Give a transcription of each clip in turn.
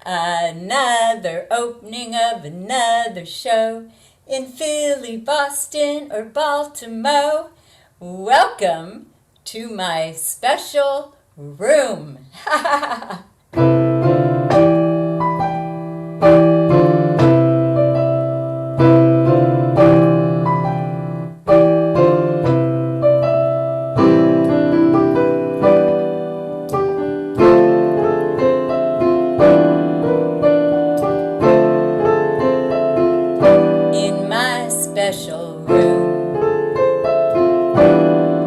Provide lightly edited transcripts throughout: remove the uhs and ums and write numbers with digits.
Another opening of another show in Philly, Boston, or Baltimore. Welcome to my special room.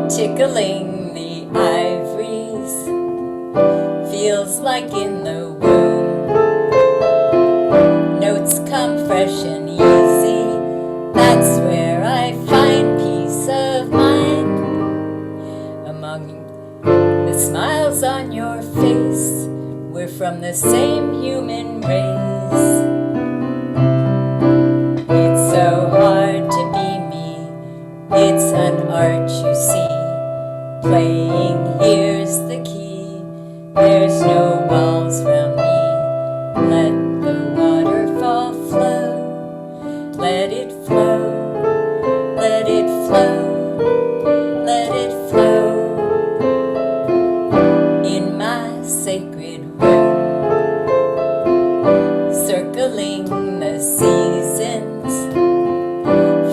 Tickling the ivories, feels like in the womb. Notes come fresh and easy, that's where I find peace of mind. Among the smiles on your face, we're from the same human race. It's so hard to be me, it's an art you see. Playing, here's the key. There's no walls round me. Let the waterfall flow. Let it flow. Let it flow. Let it flow. In my sacred room, circling the seasons,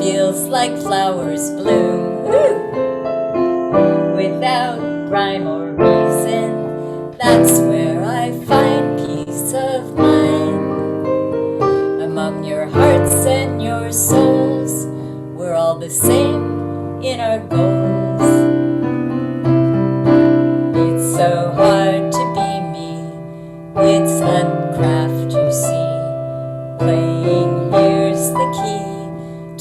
feels like flowers bloom. Woo! Without rhyme or reason, that's where I find peace of mind. Among your hearts and your souls, we're all the same in our goals. It's so hard to be me, it's uncraft you see. Playing, here's the key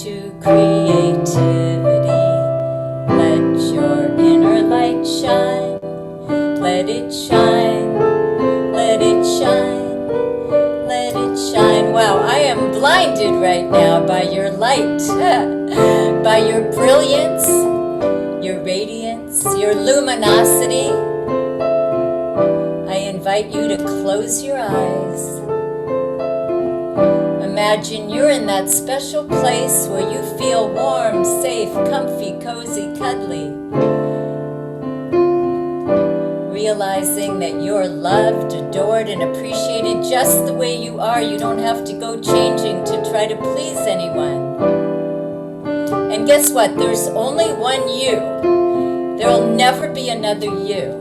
to creativity. Let your inner light shine, let it shine, let it shine, let it shine. Wow, I am blinded right now by your light, by your brilliance, your radiance, your luminosity. I invite you to close your eyes. Imagine you're in that special place where you feel warm, safe, comfy, cozy, cuddly. Realizing that you're loved, adored, and appreciated just the way you are. You don't have to go changing to try to please anyone. And guess what? There's only one you. There'll never be another you.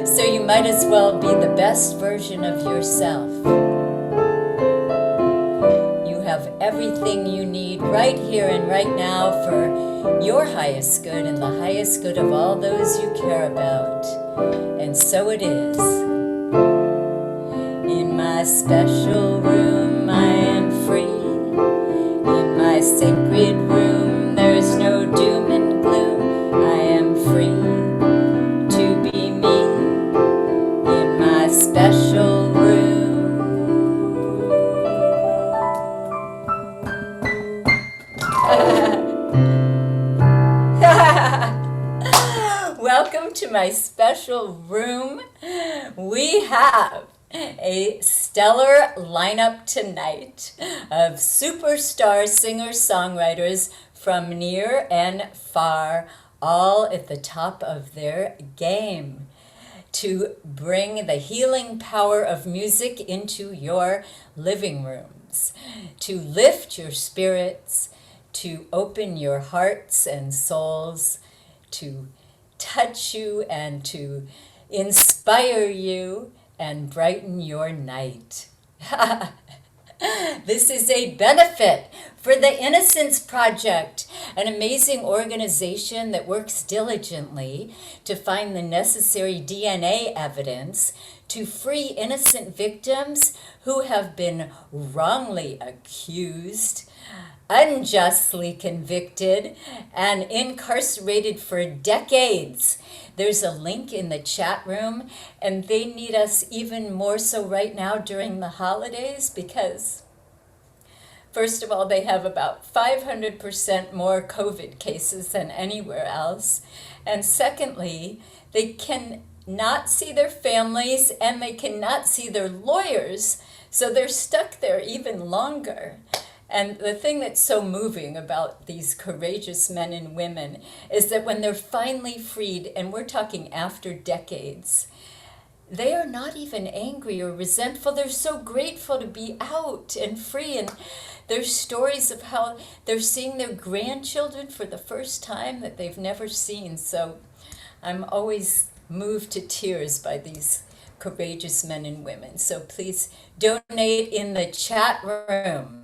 So you might as well be the best version of yourself. Have everything you need right here and right now for your highest good and the highest good of all those you care about. And so it is. In my special room I am free. In my sacred room there's no doom and gloom. I am free to be me in my special room. Welcome to my special room. We have a stellar lineup tonight of superstar singer-songwriters from near and far, all at the top of their game, to bring the healing power of music into your living rooms, to lift your spirits, to open your hearts and souls, to touch you and to inspire you and brighten your night. This is a benefit for the Innocence Project, an amazing organization that works diligently to find the necessary DNA evidence to free innocent victims who have been wrongly accused, unjustly convicted, and incarcerated for decades. There's a link in the chat room, and they need us even more so right now during the holidays because, first of all, they have about 500% more COVID cases than anywhere else. And secondly, they can not see their families and they cannot see their lawyers. So they're stuck there even longer. And the thing that's so moving about these courageous men and women is that when they're finally freed, and we're talking after decades, they are not even angry or resentful. They're so grateful to be out and free. And there's stories of how they're seeing their grandchildren for the first time that they've never seen. So I'm always moved to tears by these courageous men and women. So please donate in the chat room.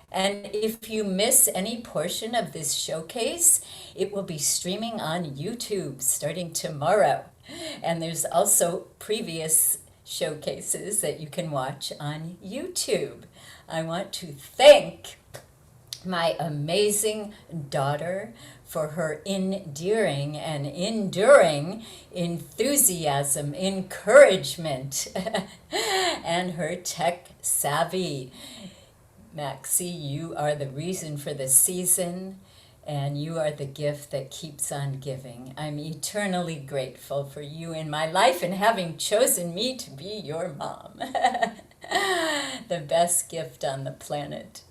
And if you miss any portion of this showcase, it will be streaming on YouTube starting tomorrow. And there's also previous showcases that you can watch on YouTube. I want to thank my amazing daughter for her endearing and enduring enthusiasm, encouragement, and her tech savvy. Maxie, you are the reason for the season, and you are the gift that keeps on giving. I'm eternally grateful for you in my life and having chosen me to be your mom. The best gift on the planet.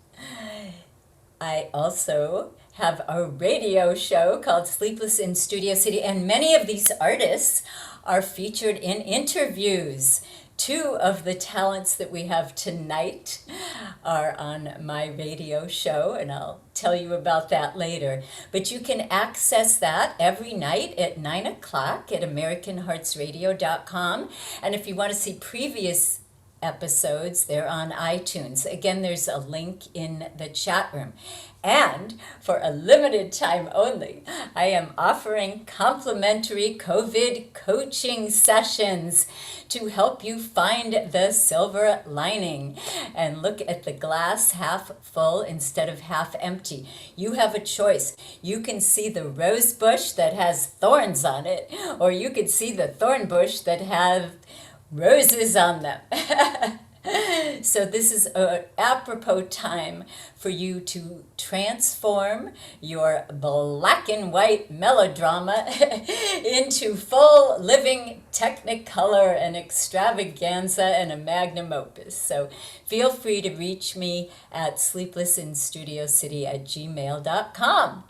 I also have a radio show called Sleepless in Studio City, and many of these artists are featured in interviews. Two of the talents that we have tonight are on my radio show, and I'll tell you about that later. But you can access that every night at 9 o'clock at AmericanHeartsRadio.com. And if you want to see previous episodes, they're on iTunes. Again, there's a link in the chat room. And for a limited time only, I am offering complimentary COVID coaching sessions to help you find the silver lining and look at the glass half full instead of half empty. You have a choice. You can see the rose bush that has thorns on it, or you can see the thorn bush that have roses on them. So this is an apropos time for you to transform your black and white melodrama into full living technicolor and extravaganza and a magnum opus. So feel free to reach me at sleeplessinstudiocity@gmail.com.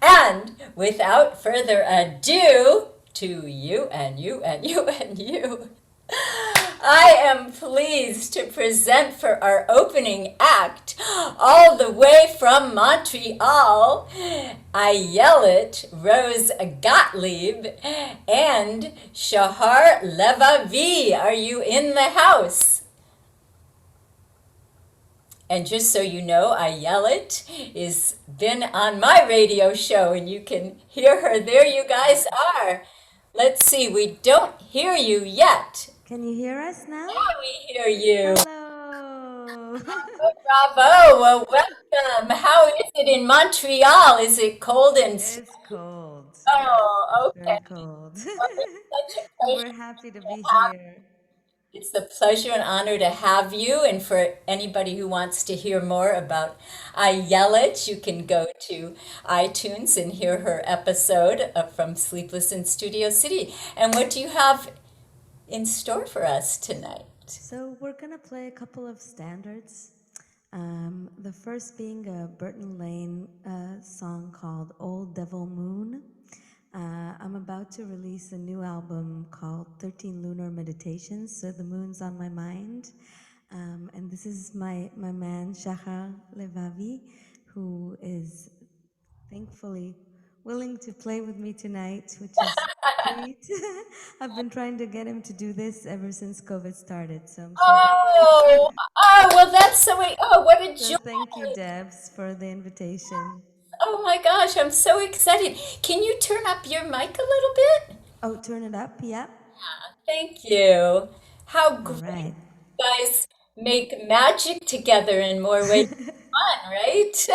And without further ado, to you and you and you and you, I am pleased to present for our opening act, all the way from Montreal, Ayelet Rose Gottlieb and Shahar Levave. Are you in the house? And just so you know, Ayelet is been on my radio show, and you can hear her. There you guys are. Let's see, we don't hear you yet. Can you hear us now? Yeah, we hear you. Hello. Bravo. Well, welcome. How is it in Montreal? Is it cold and It's cold. oh, okay. Very cold. Well, it's such a pleasure. We're happy to be here. It's a pleasure and honor to have you. And for anybody who wants to hear more about Ayelet, you can go to iTunes and hear her episode from Sleepless in Studio City. And what do you have in store for us tonight? So we're going to play a couple of standards. The first being a Burton Lane song called Old Devil Moon. I'm about to release a new album called 13 Lunar Meditations, so the moon's on my mind. And this is my man, Shahar Levave, who is thankfully willing to play with me tonight, which is great. I've been trying to get him to do this ever since COVID started, so I'm so Oh, oh, well, that's so, oh, what a So joy. thank you, Debs, for the invitation. Oh my gosh, I'm so excited. Can you turn up your mic a little bit? Oh, turn it up, yeah. Thank you. How All great right. you guys make magic together in more ways than one, right?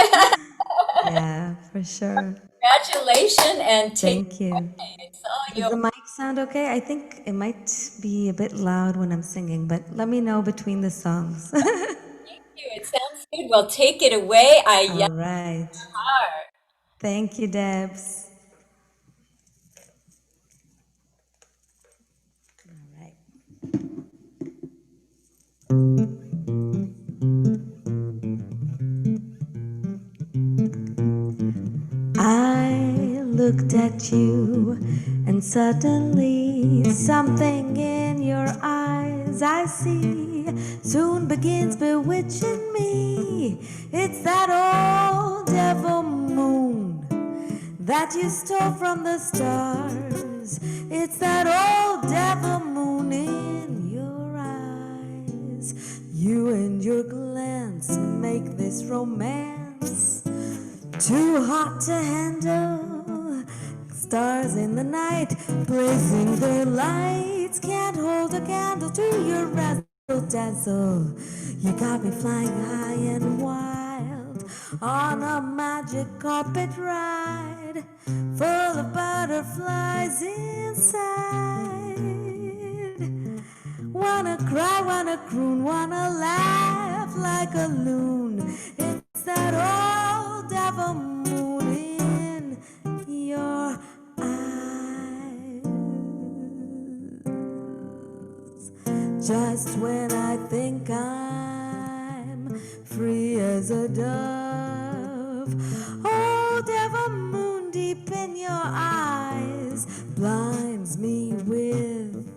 Yeah, for sure. Congratulations and take Thank you. it's all Does yours. the mic sound okay? I think it might be a bit loud when I'm singing, but let me know between the songs. Thank you. It sounds good. Well, take it away. I All yell right. hard. Thank you, Debs. at you, and suddenly something in your eyes I see soon begins bewitching me. It's that old devil moon that you stole from the stars. It's that old devil moon in your eyes. You and your glance make this romance too hot to handle. Stars in the night blazing their lights can't hold a candle to your razzle dazzle. You got me flying high and wild on a magic carpet ride full of butterflies inside. Wanna cry, wanna croon, wanna laugh like a loon. It's that old devil moon in your eyes. Just when I think I'm free as a dove, old devil moon deep in your eyes blinds me with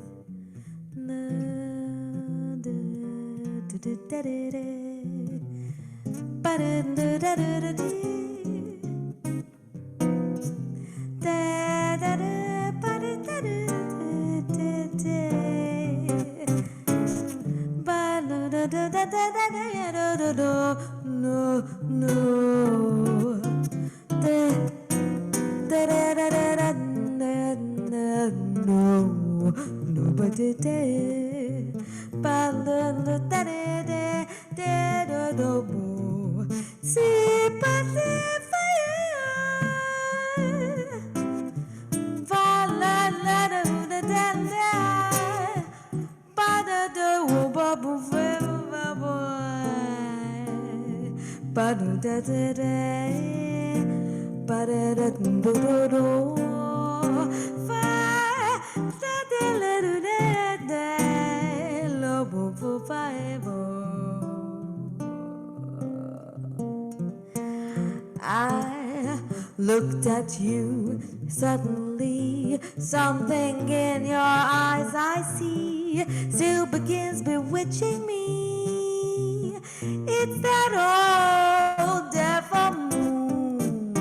I looked at you, suddenly something in your eyes I see still begins bewitching me. It's that old devil moon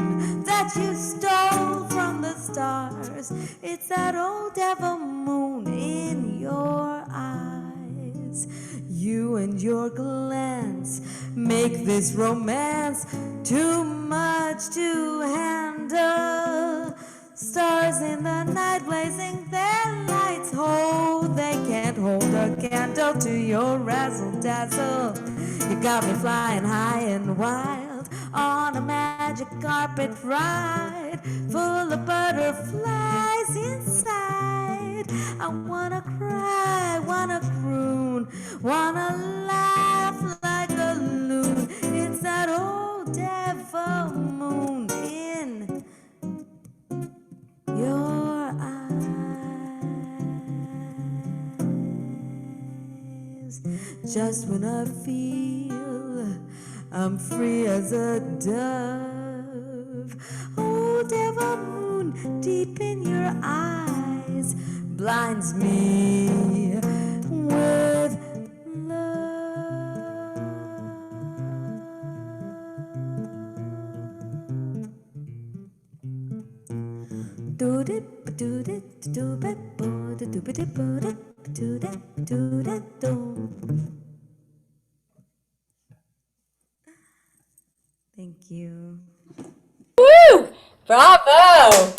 that you stole from the stars. It's that old devil moon in your eyes. You and your glance make this romance too much to handle. Stars in the night blazing their lights, they can't hold a candle to your razzle dazzle. You got me flying high and wild on a magic carpet ride full of butterflies inside. I wanna cry, wanna croon, wanna laugh like a loon. It's that old devil moon in your eyes. Just when I feel I'm free as a dove, old devil moon deep in your eyes blinds me with Thank you. Woo! Bravo!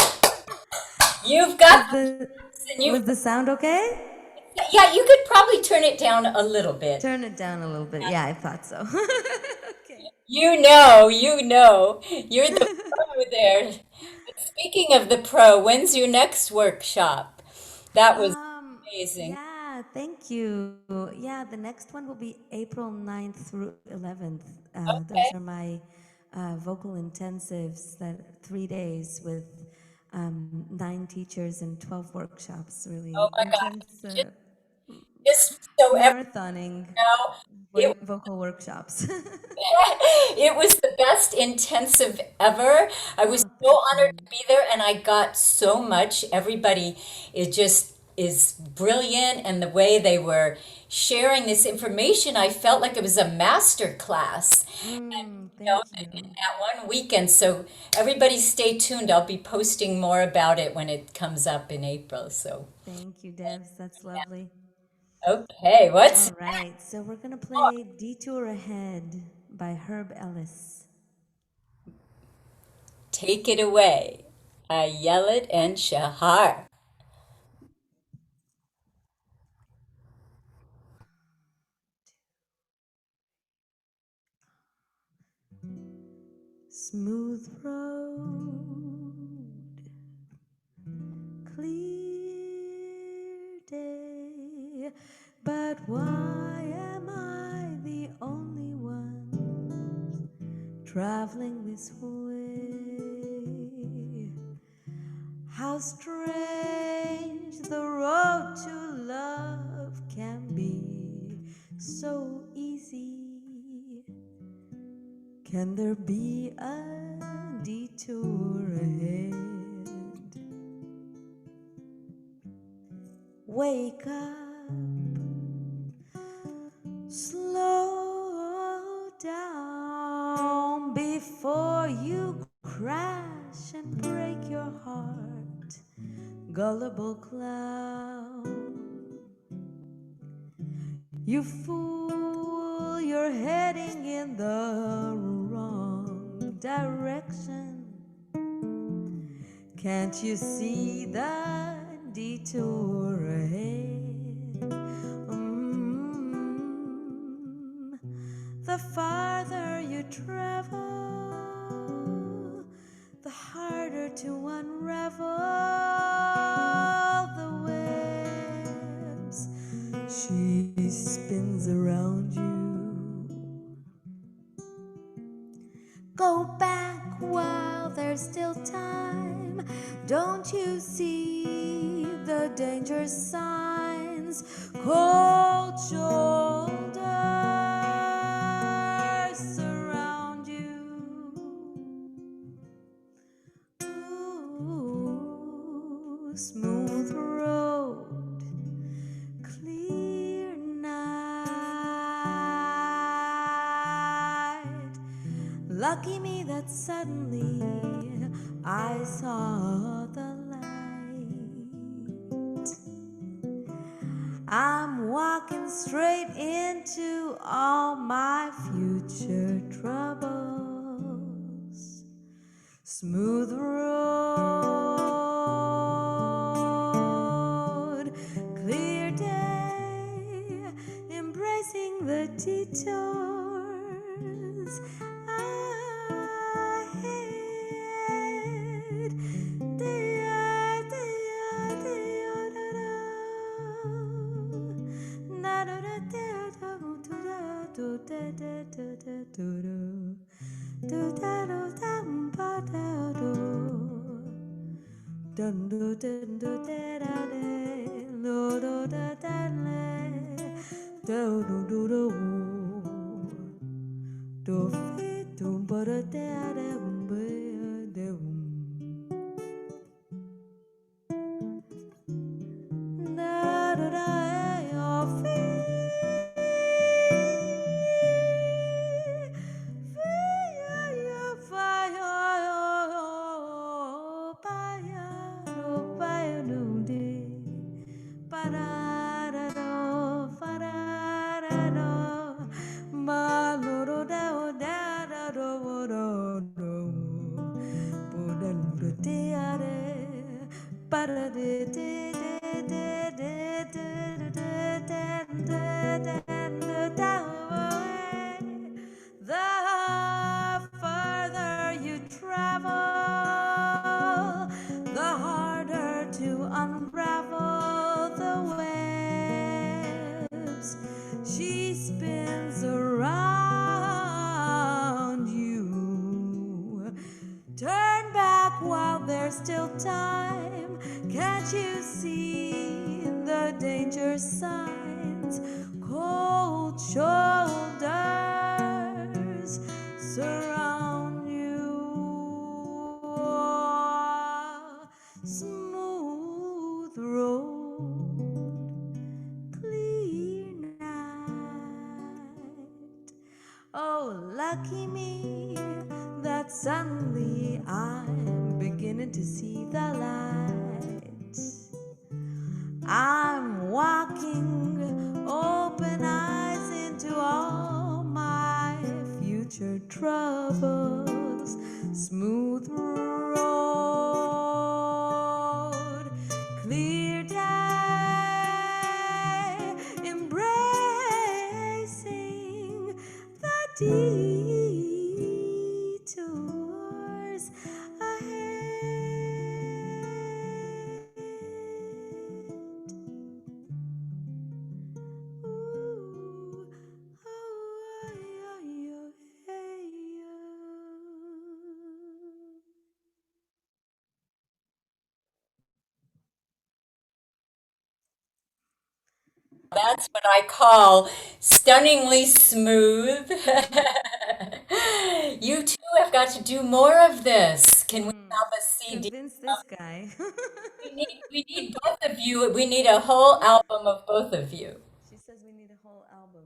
You've got Was the sound okay? yeah, you could probably turn it down a little bit. Turn it down a little bit. Yeah, I thought so. Okay. You're the pro there. Speaking of the pro, when's your next workshop? That was amazing. Yeah, thank you. Yeah, the next one will be April 9th through 11th. Those are my vocal intensives, that 3 days with 9 teachers and 12 workshops, really Oh my God. intense. Just So every marathoning now it vocal workshops. it was the best intensive ever. I was Oh, so thank honored you. to be there, and I got so much. Everybody is brilliant, and the way they were sharing this information, I felt like it was a master class. Thank In you. that one weekend. So everybody stay tuned. I'll be posting more about it when it comes up in April. So, Thank you, Debs. That's lovely. okay, what's All right, so we're gonna play Detour Ahead by Herb Ellis. take it away? Ayelet and Shahar. Smooth road, clear day, but why am I the only one traveling this way? How strange the road to love can be, so easy. Can there be a detour ahead? Wake up, slow down before you crash and break your heart. Gullible clown, you fool, you're heading in the wrong direction. Can't you see the detour ahead? The farther you travel, the harder to unravel the webs she spins around you. Go back while there's still time. Don't you see the danger signs? Cold shoulders surround you. Ooh, smooth road, clear night. Lucky me that suddenly I saw the light. I'm walking straight into all my future troubles. Smooth road, clear day, embracing the detours ahead. Dun do dun do da da de lo do da da le do do do do do fi do ba da da da ba da da da da yo fi fi ya fa yo pa ya do pa ya do de pa da da do fa da da do ma lo do da da da do do do bo da do de ya de pa da de de de de de de de de de de the further you travel, the harder to unravel the webs she spins around you. Turn back while there's still time. Can't you see the danger signs? shoulders surround you. Smooth road, clear night. Oh, lucky me that suddenly I'm beginning to see the light. I'm walking open eyes into all my future troubles. Smooth road, clear day, embracing the detours ahead. Ooh, oh, hey, That's what I call stunningly smooth. You two have got to do more of this. Can we have a CD? Convince this guy. We need both of you. We need a whole album of both of you. She says we need a whole album.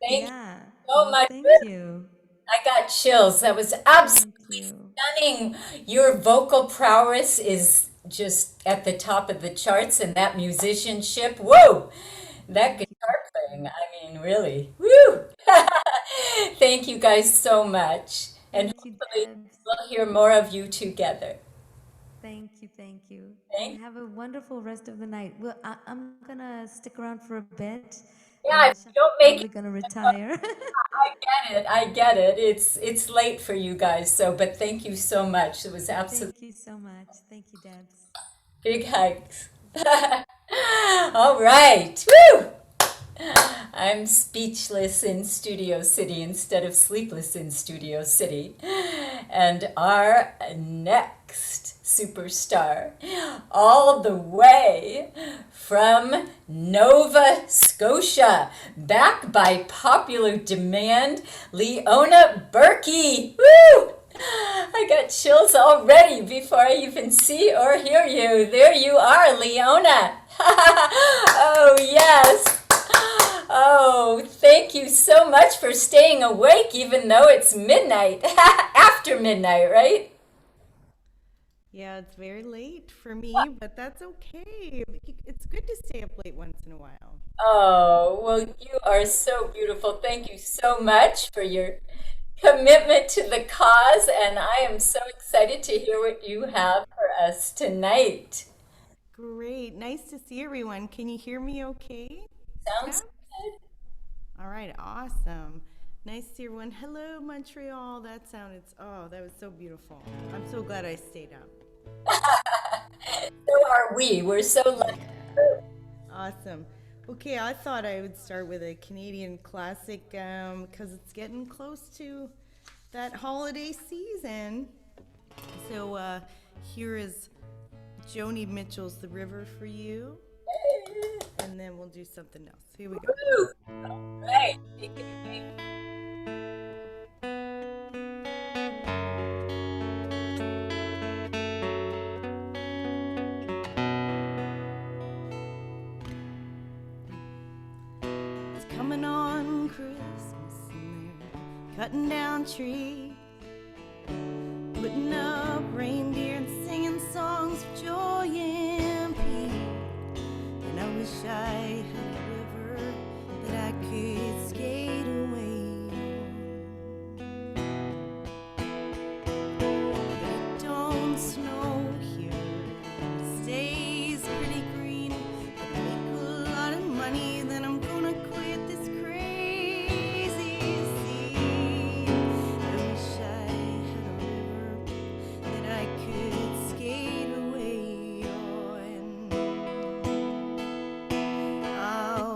Thank you Yeah. so Well, much. thank you. I got chills. That was Thank absolutely you. stunning. Your vocal prowess is just at the top of the charts, and that musicianship. Whoa! That Thank you. guitar playing. I mean, really. Woo! Thank you guys so much. And Thank you, hopefully Debs. we'll hear more of you together. Thank you, thank you. And Thank have a wonderful rest of the night. Well, I'm gonna stick around for a bit. Yeah, if Shahar's you don't make probably gonna retire. I get it. I get it. It's late for you guys, so but thank you so much. It was absolutely Thank you so much. Thank you, Debs. big hugs. All right. Woo! I'm speechless in Studio City instead of sleepless in Studio City. And our next superstar, all the way from Nova Scotia, back by popular demand, Leona Burkey. Woo! I got chills already before I even see or hear you. There you are, Leona. Oh, yes. Oh, thank you so much for staying awake, even though it's midnight. After midnight, right? Yeah, it's very late for me, but that's okay. It's good to stay up late once in a while. Oh, well, you are so beautiful. Thank you so much for your commitment to the cause, and I am so excited to hear what you have for us tonight. Great. Nice to see everyone. Can you hear me okay, Sounds Tab? good. All right, awesome. Nice to see everyone. Hello, Montreal. That was so beautiful. I'm so glad I stayed up. So are we. We're so lucky. Awesome. Okay, I thought I would start with a Canadian classic because it's getting close to that holiday season. So here is Joni Mitchell's The River for you, and then we'll do something else. Here we go. Woo! All right. Take it away. It's coming on Christmas and they're cutting down trees, putting up reindeer and singing songs of joy and peace. And I wish I had a river that I could skate away on. But it don't snow here, it stays pretty green. If I make a lot of money, then I'm gonna quit this crazy scene. I wish I had a river that I could skate away on. I'll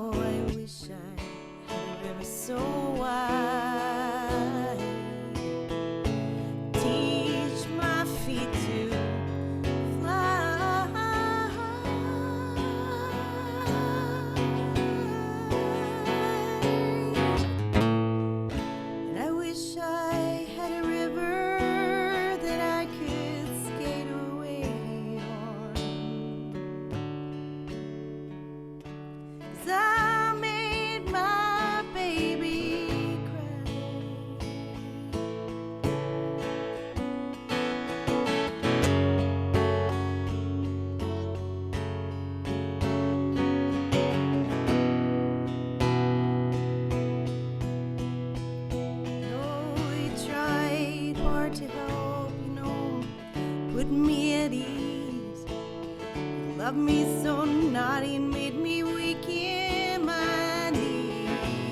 loved me so naughty and made me weak in my knees.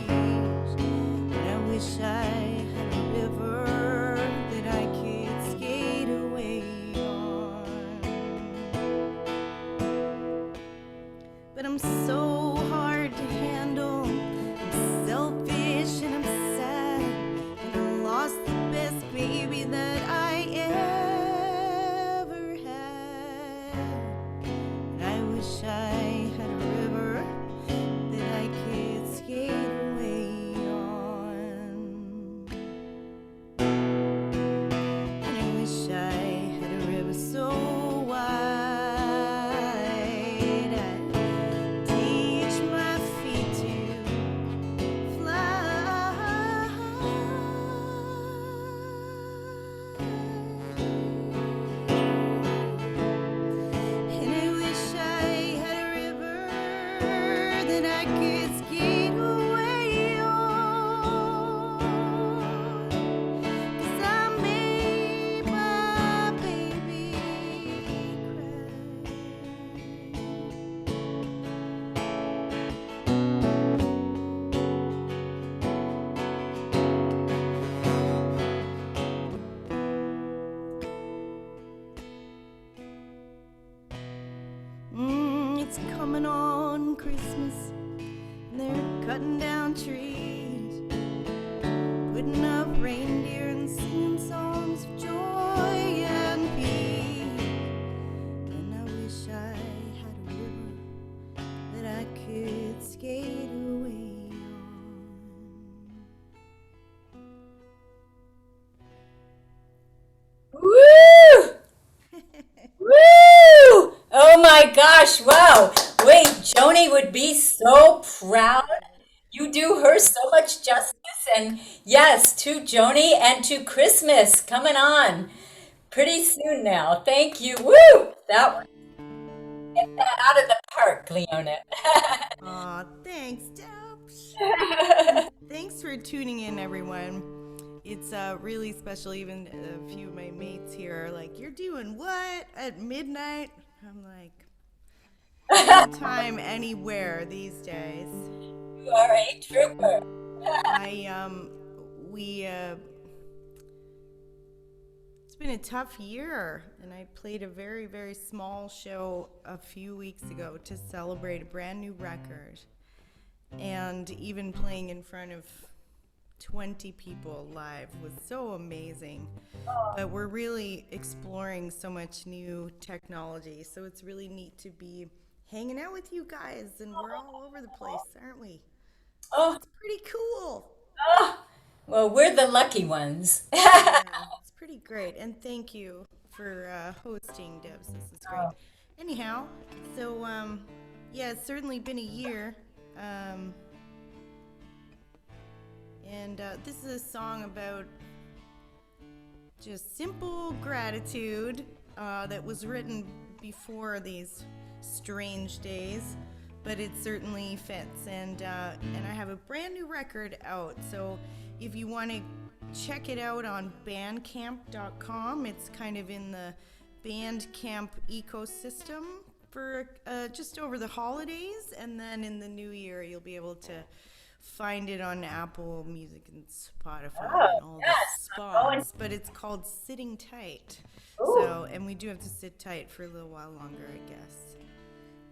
And I wish I had a river that I could skate away on. But I'm so hard to handle. I'm selfish and I'm sad. And I lost the best baby that I ever had. And I wish I had a river that I could skate away on. And I wish I had a river so wide I'd teach my feet to fly. And I wish I had a river that I could skate away on. 'Cause I made my baby It's coming on Christmas, and they're cutting down trees, putting up reindeer and singing songs of joy and peace. And I wish I had a river that I could skate away on. Woo! Woo! Oh my gosh, wow. Wait, Joni would be so proud. You do her so much justice. And yes, to Joni and to Christmas coming on pretty soon now. Thank you. Woo! That one. Get that out of the park, Leona. Aw, thanks, Debs. Thanks for tuning in, everyone. It's really special. Even a few of my mates here are like, "You're doing what at midnight?" I'm like, anytime, anywhere these days. You are a trooper. It's been a tough year, and I played a very, very small show a few weeks ago to celebrate a brand new record. And even playing in front of 20 people live was so amazing. But we're really exploring so much new technology, so it's really neat to be hanging out with you guys, and we're all over the place, aren't we? Oh, It's pretty cool. well, we're the lucky ones. Yeah, it's pretty great, and thank you for hosting, Debs. This is great. Anyhow, so yeah, it's certainly been a year. And this is a song about just simple gratitude that was written before these strange days, but it certainly fits. And I have a brand new record out, so if you want to check it out on bandcamp.com, it's kind of in the Bandcamp ecosystem for just over the holidays, and then in the new year you'll be able to find it on Apple Music and Spotify and all the spots. But it's called Sitting Tight. So, and we do have to sit tight for a little while longer, I guess.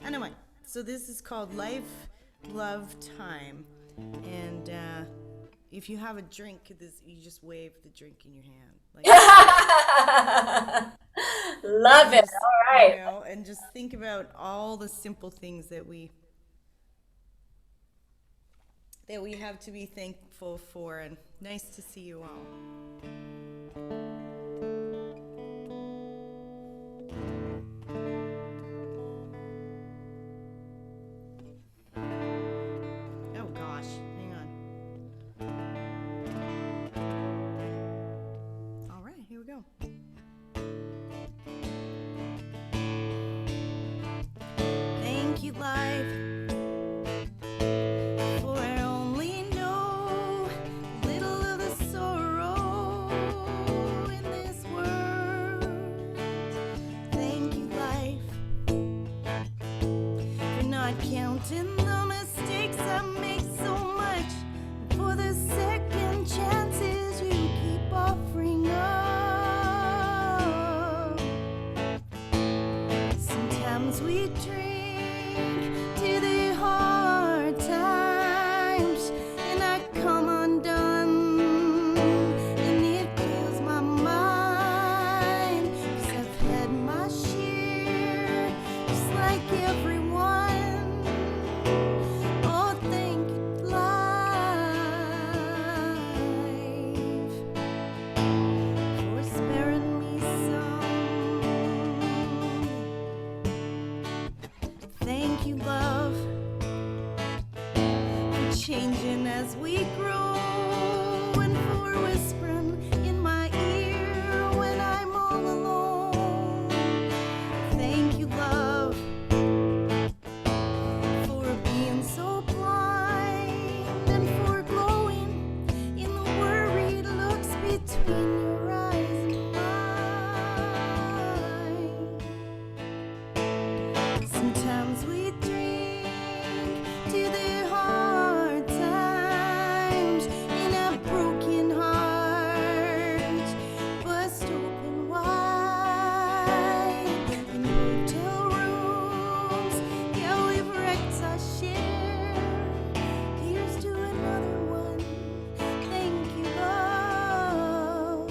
Anyway, so this is called Life, Love, Time. And if you have a drink, you just wave the drink in your hand. Like, Love it. All right. you know, and just think about all the simple things that we have to be thankful for, and nice to see you all. Oh gosh, hang on. All right, here we go. Thank you, life. For I only know little of the sorrow changing as we grow, and for whispering in my ear when I'm all alone. Thank you, love, for being so blind and for glowing in the worried looks between your eyes and mine. Sometimes we drink to the hard times in a broken heart, bust open wide in hotel rooms. Yeah, we've wrecked our share. Here's to another one. Thank you, love,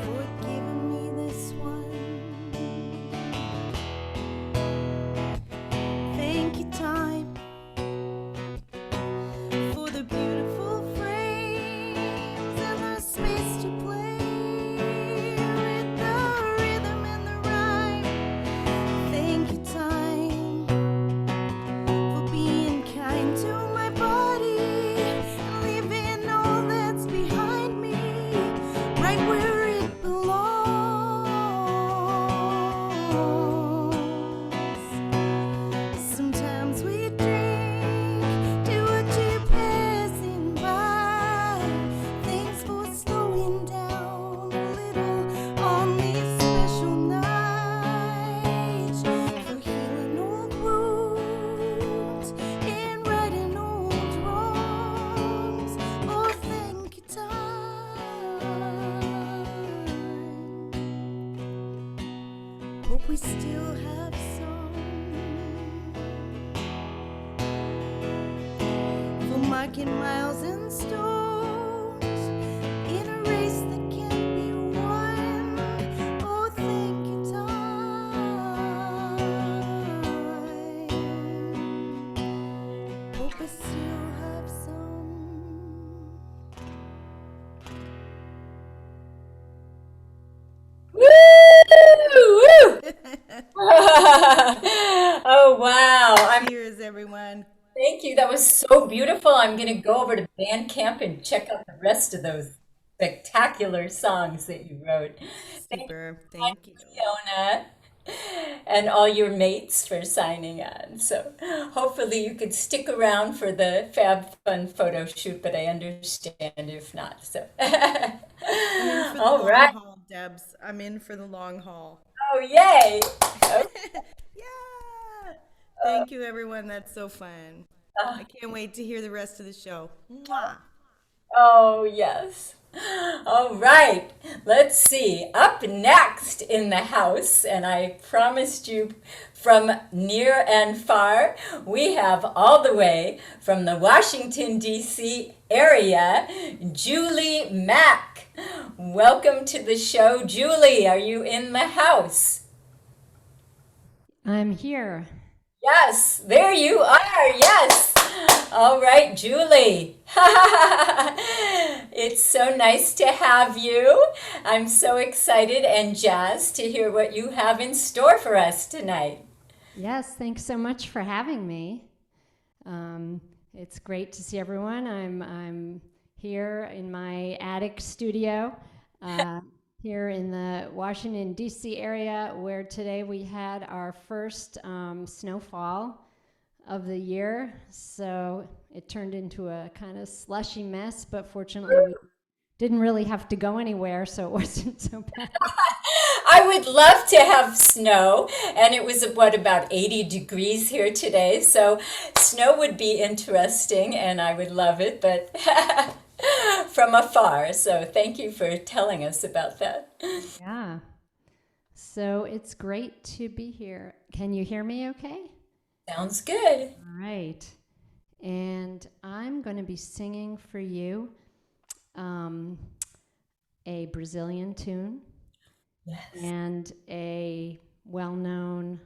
for giving me this one. Thank you, time, for the beautiful frames and the space to play with the rhythm and the rhyme. Thank you, time, for being kind to my body and leaving all that's behind me right where it belongs. Sometimes we drink to what you're passing by. Thanks for slowing down a little on these special nights, for healing old wounds and righting old wrongs. Oh, thank you, time. Hope we still have some for marking miles and stones in a race that can't be won. Oh, thank you, time. Hope I still have some. Woo! Woo! Oh, wow. Cheers, everyone. Thank you. That was so beautiful. I'm going to go over to Bandcamp and check out the rest of those spectacular songs that you wrote. Thank you, Super. Thank you. Leona, and all your mates for signing on. So hopefully you could stick around for the Fab Fun photo shoot, but I understand if not. So, I'm in for the all long right. haul, Debs. I'm in for the long haul. Oh, yay. Yeah. Thank you, everyone. That's so fun. I can't wait to hear the rest of the show. Mwah. Oh, yes. All right. Let's see. Up next in the house, and I promised you from near and far, we have all the way from the Washington, D.C. area, Julie Mack. Welcome to the show, Julie. Are you in the house? I'm here. Yes, there you are. Yes. All right, Julie. It's so nice to have you. I'm so excited and jazzed to hear what you have in store for us tonight. Yes, thanks so much for having me. It's great to see everyone. I'm here in my attic studio here in the Washington, D.C. area, where today we had our first snowfall of the year. So it turned into a kind of slushy mess, but fortunately we didn't really have to go anywhere, so it wasn't so bad. I would love to have snow, and it was about 80 degrees here today, so snow would be interesting, and I would love it, but from afar. So thank you for telling us about that. Yeah. So it's great to be here. Can you hear me okay? Sounds good. All right. And I'm going to be singing for you a Brazilian tune. Yes. And a well-known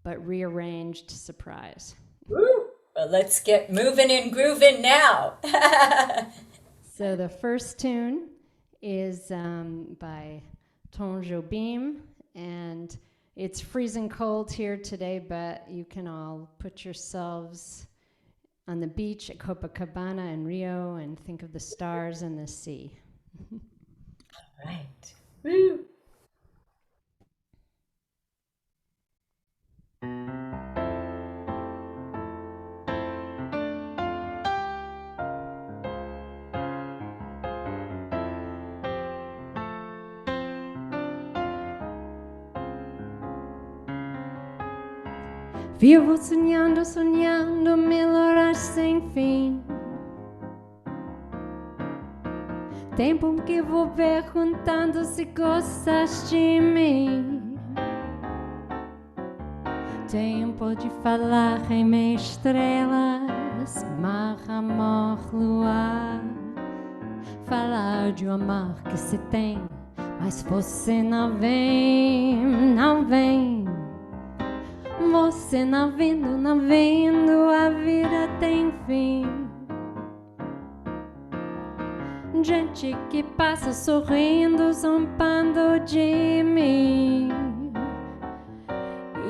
but rearranged surprise. Woo! Well, let's get moving and grooving now. So the first tune is by Tom Jobim, and it's freezing cold here today, but you can all put yourselves on the beach at Copacabana in Rio and think of the stars and the sea. Right. Woo. Vivo sonhando, sonhando mil horas sem fim. Tempo que vou perguntando se gostas de mim. Tempo de falar em estrelas, mar, amor, luar. Falar de um amor que se tem, mas você não vem, não vem. Você não vindo, não vindo, a vida tem fim. Gente que passa sorrindo, zombando de mim.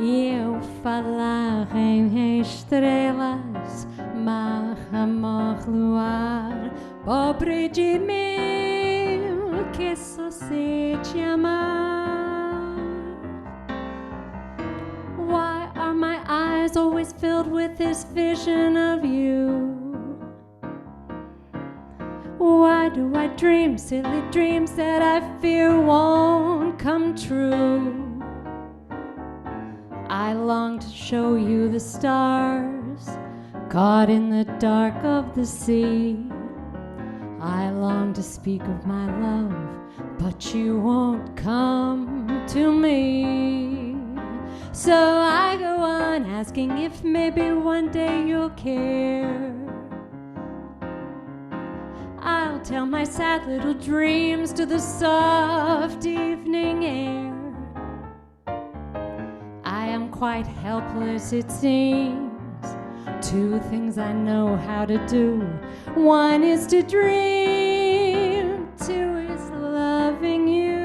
E eu falar em estrelas, mar, amor, luar. Pobre de mim, que só sei te amar. Why are my eyes always filled with this vision of you? Why do I dream silly dreams that I fear won't come true? I long to show you the stars caught in the dark of the sea. I long to speak of my love, but you won't come to me. So I go on asking if maybe one day you'll care. I'll tell my sad little dreams to the soft evening air. I am quite helpless, it seems. Two things I know how to do. One is to dream, two is loving you.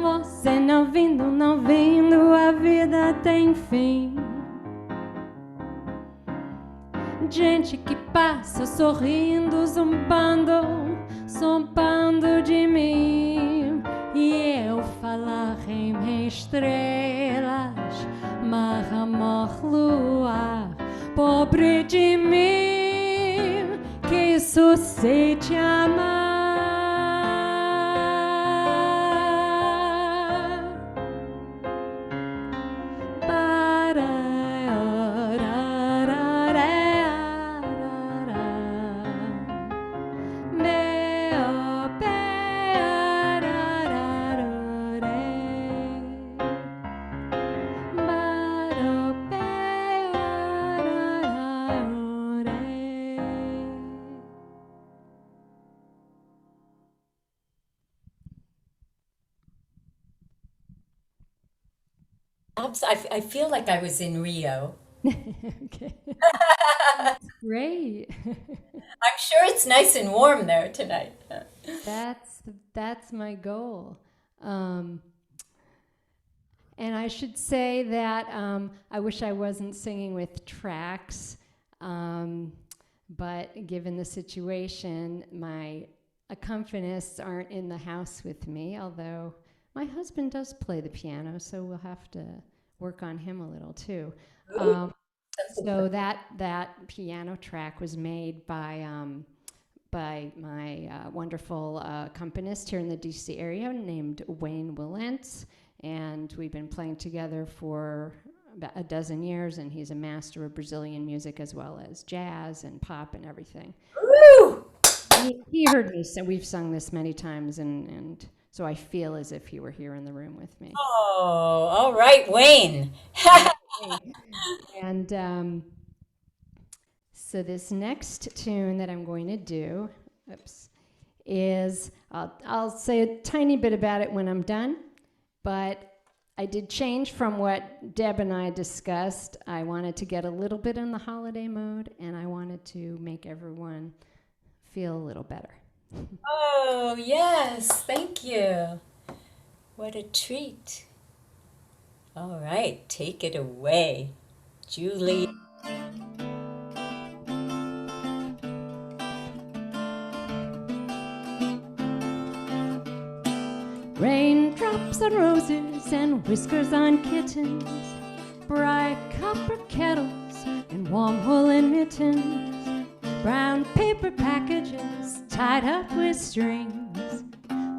Você não vindo, não vindo, a vida tem fim. Gente que passa sorrindo, zombando, zombando de mim. E eu falar em estrelas, mar, amor, luar. Pobre de mim, que só sei te amar. I feel like I was in Rio. Okay. Great. I'm sure it's nice and warm there tonight. That's my goal. And I should say that I wish I wasn't singing with tracks, but given the situation, my accompanists aren't in the house with me, although my husband does play the piano, so we'll have to work on him a little too. So that piano track was made by my wonderful accompanist here in the DC area named Wayne Willents, and we've been playing together for about a dozen years, and he's a master of Brazilian music as well as jazz and pop and everything. Woo! He heard me, so we've sung this many times, and so I feel as if he were here in the room with me. Oh, all right, Wayne. And so this next tune that I'm going to do, is, I'll say a tiny bit about it when I'm done, but I did change from what Deb and I discussed. I wanted to get a little bit in the holiday mode, and I wanted to make everyone feel a little better. Oh, yes, thank you. What a treat. All right, take it away, Julie. Raindrops on roses and whiskers on kittens, bright copper kettles and warm woolen mittens, brown paper packages tied up with strings.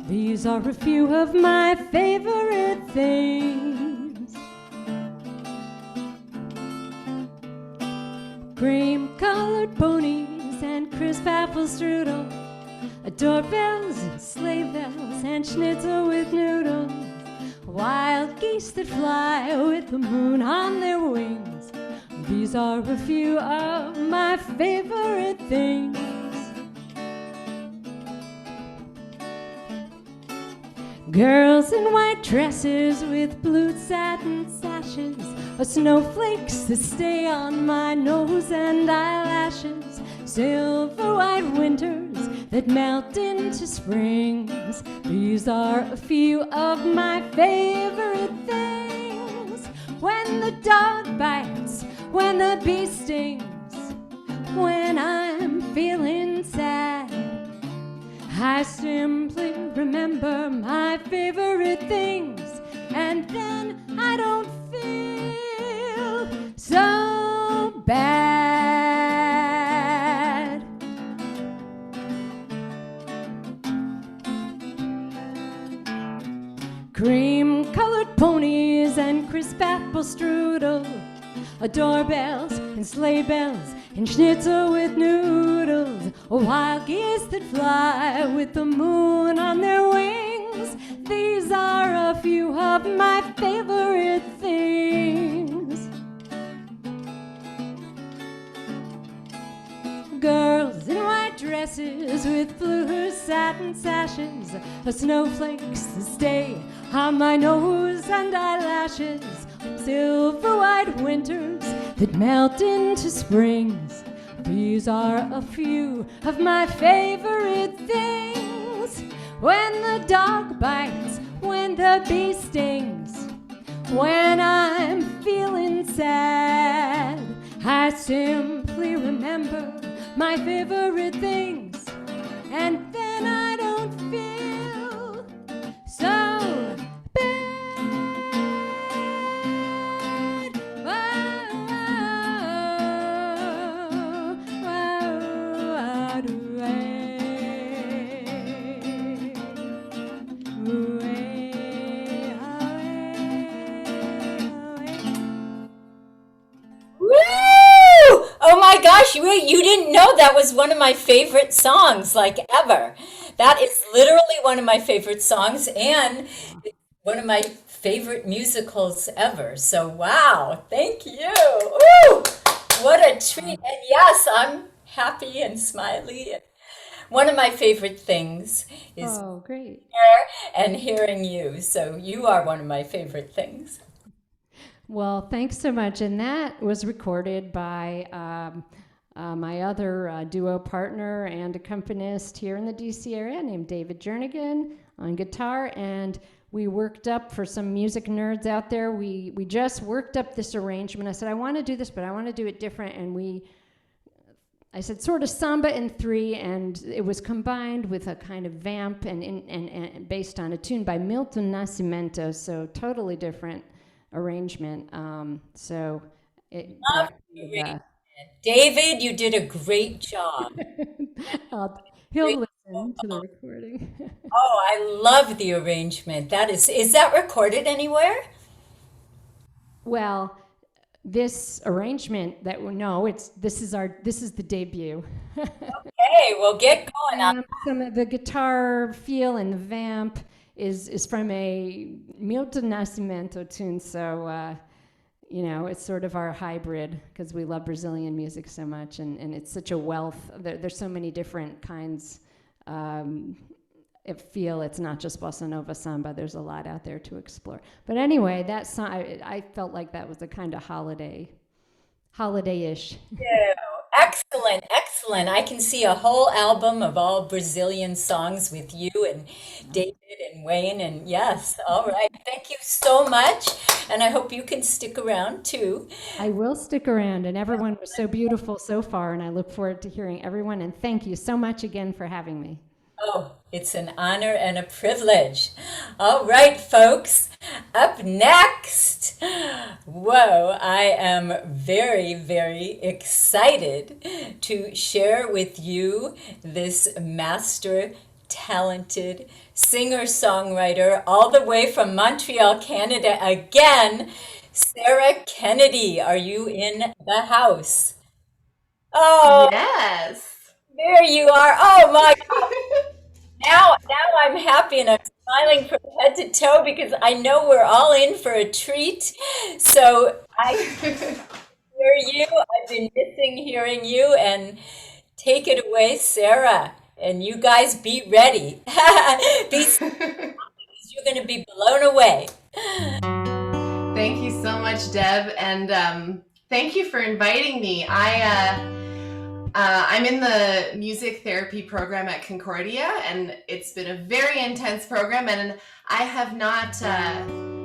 These are a few of my favorite things. Cream-colored ponies and crisp apple strudel, doorbells and sleigh bells and schnitzel with noodles, wild geese that fly with the moon on their wings. These are a few of my favorite things. Girls in white dresses with blue satin sashes, snowflakes that stay on my nose and eyelashes, silver white winters that melt into springs. These are a few of my favorite things. When the dog bites, when the bee stings, when I'm feeling sad, I simply remember my favorite things, and then I don't feel so bad. Cream-colored ponies and crisp apple strudel, doorbells and sleigh bells and schnitzel with noodles, wild geese that fly with the moon on their wings. These are a few of my favorite things. Girls in white dresses with blue satin sashes, snowflakes that stay on my nose and eyelashes, silver white winters that melt into springs. These are a few of my favorite things. When the dog bites, when the bee stings, when I'm feeling sad, I simply remember my favorite things, and then I don't feel so Oh my gosh, you didn't know that was one of my favorite songs, like ever. That is literally one of my favorite songs and one of my favorite musicals ever. So wow, thank you. Ooh, what a treat. And yes, I'm happy and smiley. One of my favorite things is Oh, great. here and hearing you. So you are one of my favorite things. Well, thanks so much. And that was recorded by my other duo partner and accompanist here in the DC area named David Jernigan on guitar. And we worked up, for some music nerds out there, we just worked up this arrangement. I said, I want to do this, but I want to do it different. And I said sort of samba in 3, and it was combined with a kind of vamp and based on a tune by Milton Nascimento, so totally different arrangement. So it Love the arrangement. David, you did a great job. he'll listen to the recording. Oh, I love the arrangement. Is that recorded anywhere? Well, this arrangement this is the debut. Okay, well get going on. Some of the guitar feel and the vamp is from a Milton Nascimento tune, so it's sort of our hybrid because we love Brazilian music so much, and it's such a wealth. There's so many different kinds. It's not just bossa nova samba. There's a lot out there to explore. But anyway, that song, I felt like that was a kind of holiday-ish. Yeah. Excellent, excellent. I can see a whole album of all Brazilian songs with you and David and Wayne. And yes, all right. Thank you so much. And I hope you can stick around too. I will stick around, and everyone was so beautiful so far, and I look forward to hearing everyone. And thank you so much again for having me. Oh, it's an honor and a privilege. All right, folks, up next. Whoa, I am very, very excited to share with you this master talented singer-songwriter all the way from Montreal, Canada again, Sarah Kennedy. Are you in the house? Oh, Yes. there you are. Oh my God. Now I'm happy and I'm smiling from head to toe because I know we're all in for a treat. So I hear you. I've been missing hearing you, and take it away, Sarah. And you guys be ready. You're going to be blown away. Thank you so much, Deb, and thank you for inviting me. I'm in the music therapy program at Concordia, and it's been a very intense program, and I have not,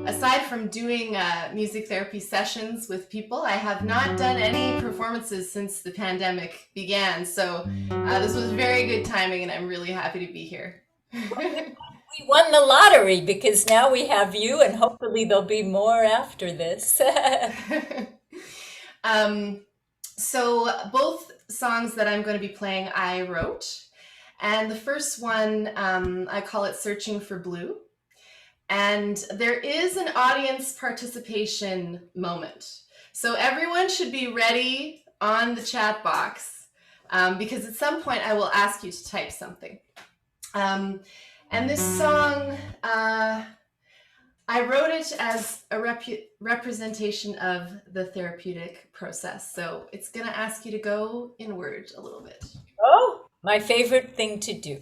aside from doing music therapy sessions with people, I have not done any performances since the pandemic began, so this was very good timing, and I'm really happy to be here. We won the lottery because now we have you, and hopefully there'll be more after this. So both songs that I'm going to be playing, I wrote. And the first one, I call it Searching for Blue. And there is an audience participation moment. So everyone should be ready on the chat box because at some point I will ask you to type something. And this song, I wrote it as a representation of the therapeutic process. So it's going to ask you to go inward a little bit. Oh, my favorite thing to do.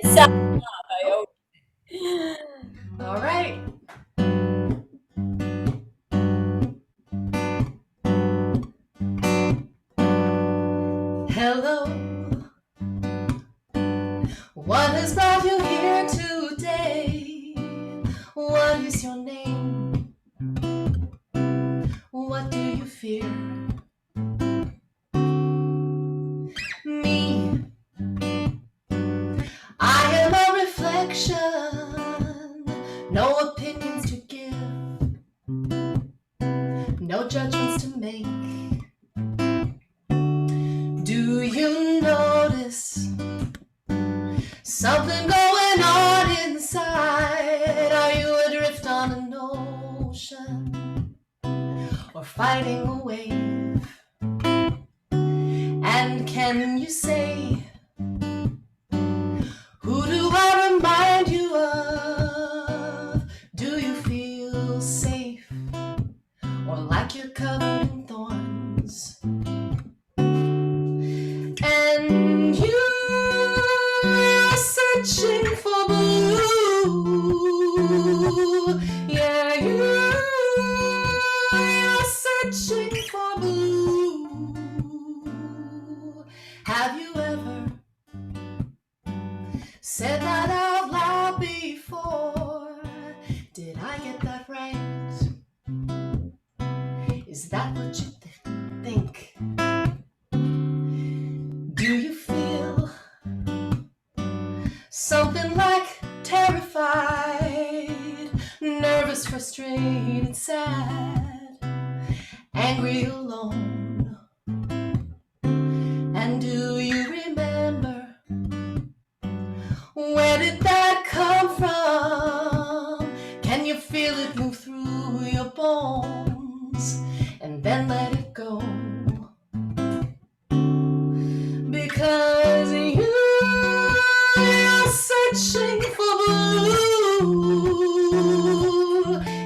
Inside job, I hope. All right. Hello. What has brought you here today? What is your name? What do you fear? Me. I am a reflection. No opinions to give. No judgments to make. Do you notice something going on inside? Are you adrift on an ocean or fighting a wave? And can you say, who do I remind you of? Do you feel safe or like you're covered in thorns? And you're searching for blue. Yeah, you're searching for blue. Have you ever said that out loud before? Did I get that right? Is that what you think? Do you feel something like terrified, nervous, frustrated, sad, angry, alone? And do you remember, where did that come from? Can you feel it move through your bones and then let it go? Because you're searching for blue.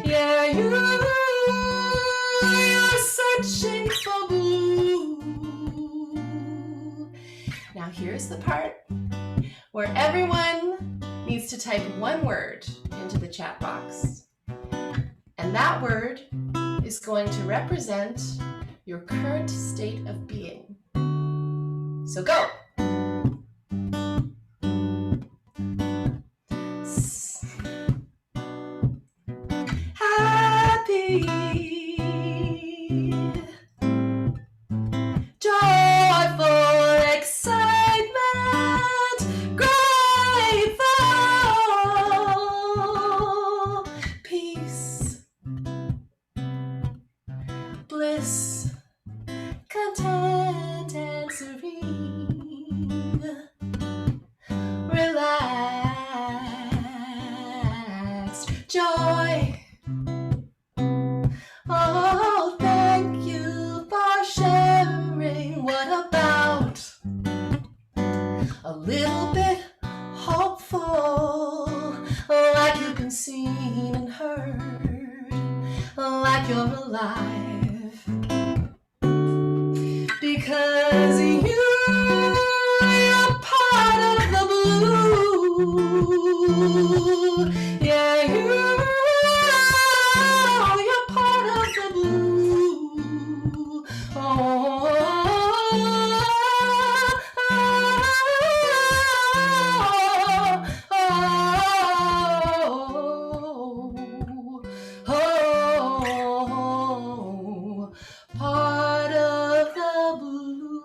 Yeah, you're Now here's the part where everyone needs to type one word into the chat box. And that word is going to represent your current state of being. So go. Happy, joyful, excitement, grateful, peace, bliss, content and serene, relaxed, joy. Oh, thank you for sharing. What about a little bit hopeful, like you've been seen and heard, like you're alive, because you're part of the blue. Yeah, you're part of the blue. Part of the blue.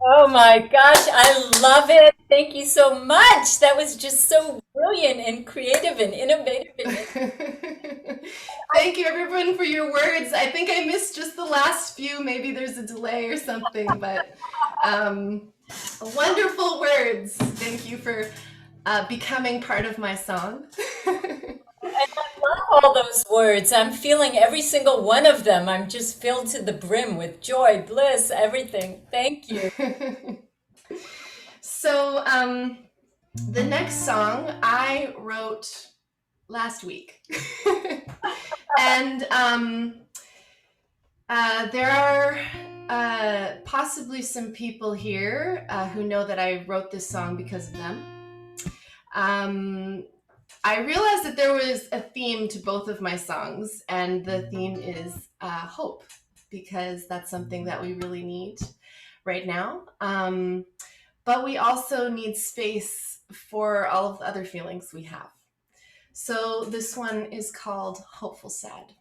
Oh my gosh, I love it. Thank you so much. That was just so brilliant and creative and innovative. Thank you everyone for your words. I think I missed just the last few. Maybe there's a delay or something, but wonderful words. Thank you for becoming part of my song. I love all those words. I'm feeling every single one of them. I'm just filled to the brim with joy, bliss, everything. Thank you. So the next song I wrote last week. And there are possibly some people here who know that I wrote this song because of them. I realized that there was a theme to both of my songs, and the theme is hope, because that's something that we really need right now. But we also need space for all of the other feelings we have. So this one is called Hopeful Sad.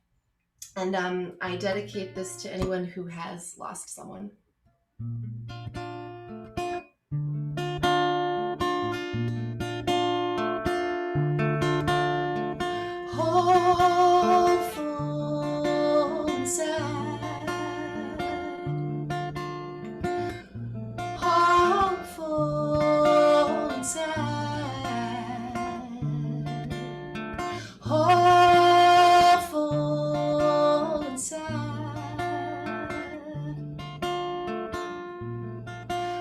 And I dedicate this to anyone who has lost someone. Hopeful and sad, hopeful and sad, hopeful and sad,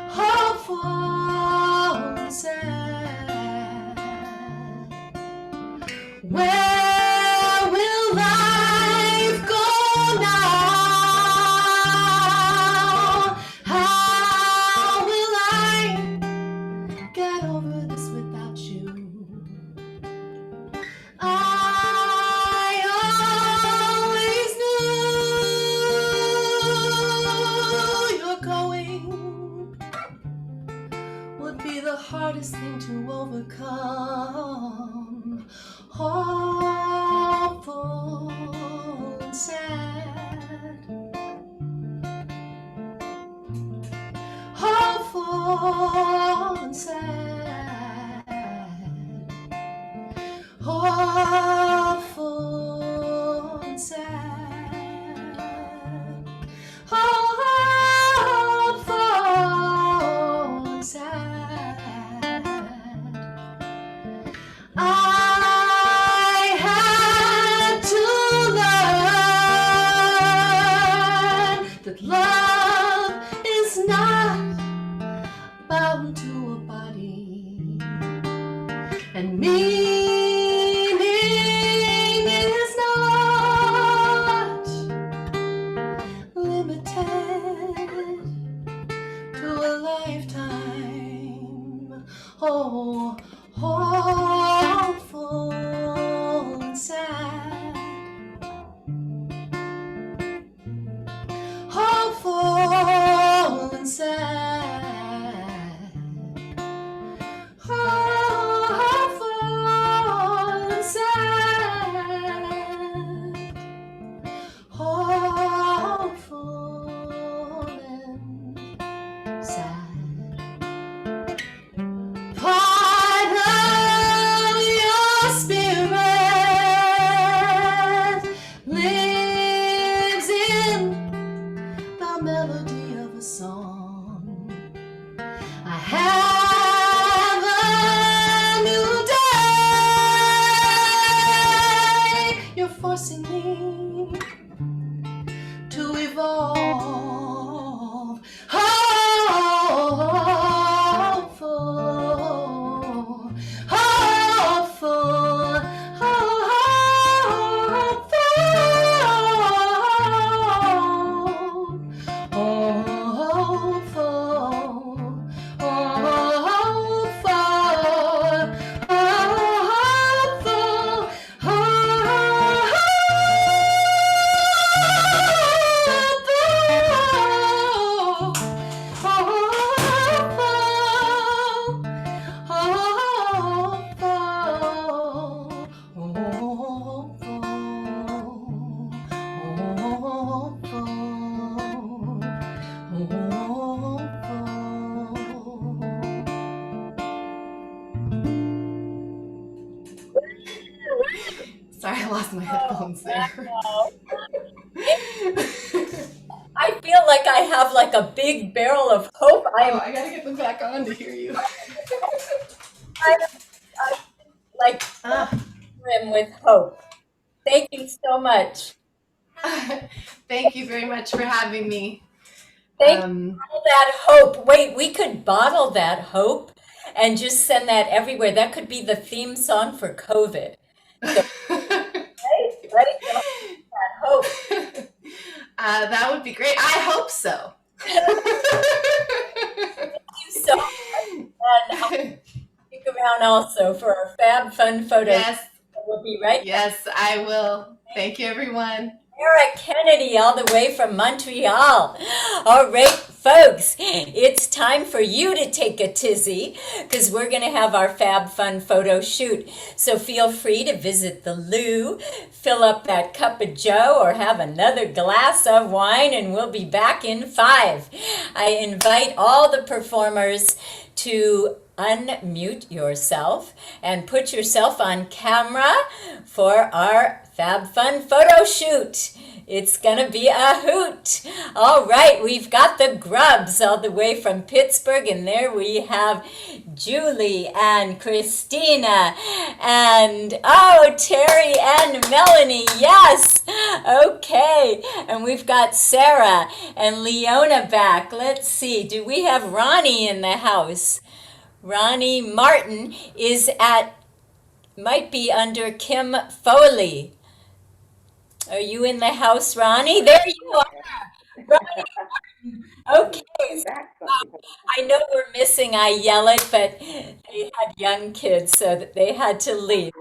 hopeful and sad. Where will life go now? How will I get over this without you? I always knew you're going would be the hardest thing to overcome. Hopeful and sad, hopeful and sad, hopeful and sad, hopeful and sad. I had to learn that love is not bound to a body, and meaning is not Sorry, I lost my headphones there. I feel like I have like a big barrel of hope. I gotta get them back on to hear you. I'm like brim with hope. Thank you so much. Thank you very much for having me. Thank you for all that hope. Wait, we could bottle that hope and just send that everywhere. That could be the theme song for COVID. So, right? That hope. That would be great. I hope so. Thank you so much. And I'll stick around also for our Fab Fun photo. Yes. We'll be right back. Yes, I will. Thank you, everyone. Eric Kennedy, all the way from Montreal. All right, folks, it's time for you to take a tizzy because we're going to have our Fab Fun photo shoot. So feel free to visit the loo, fill up that cup of joe, or have another glass of wine, and we'll be back in 5. I invite all the performers to unmute yourself and put yourself on camera for our Fab Fun photo shoot. It's gonna be a hoot. All right, we've got the Grubbs all the way from Pittsburgh, and there we have Julie and Christina and Terry and Melanie. Yes, okay, and we've got Sarah and Leona back. Let's see, do we have Ronee in the house? Ronnie Martin is might be under Kim Foley. Are you in the house, Ronnie? There you are. Ronnie. Okay. So, I know we're missing Ayelet, but they had young kids, so that they had to leave.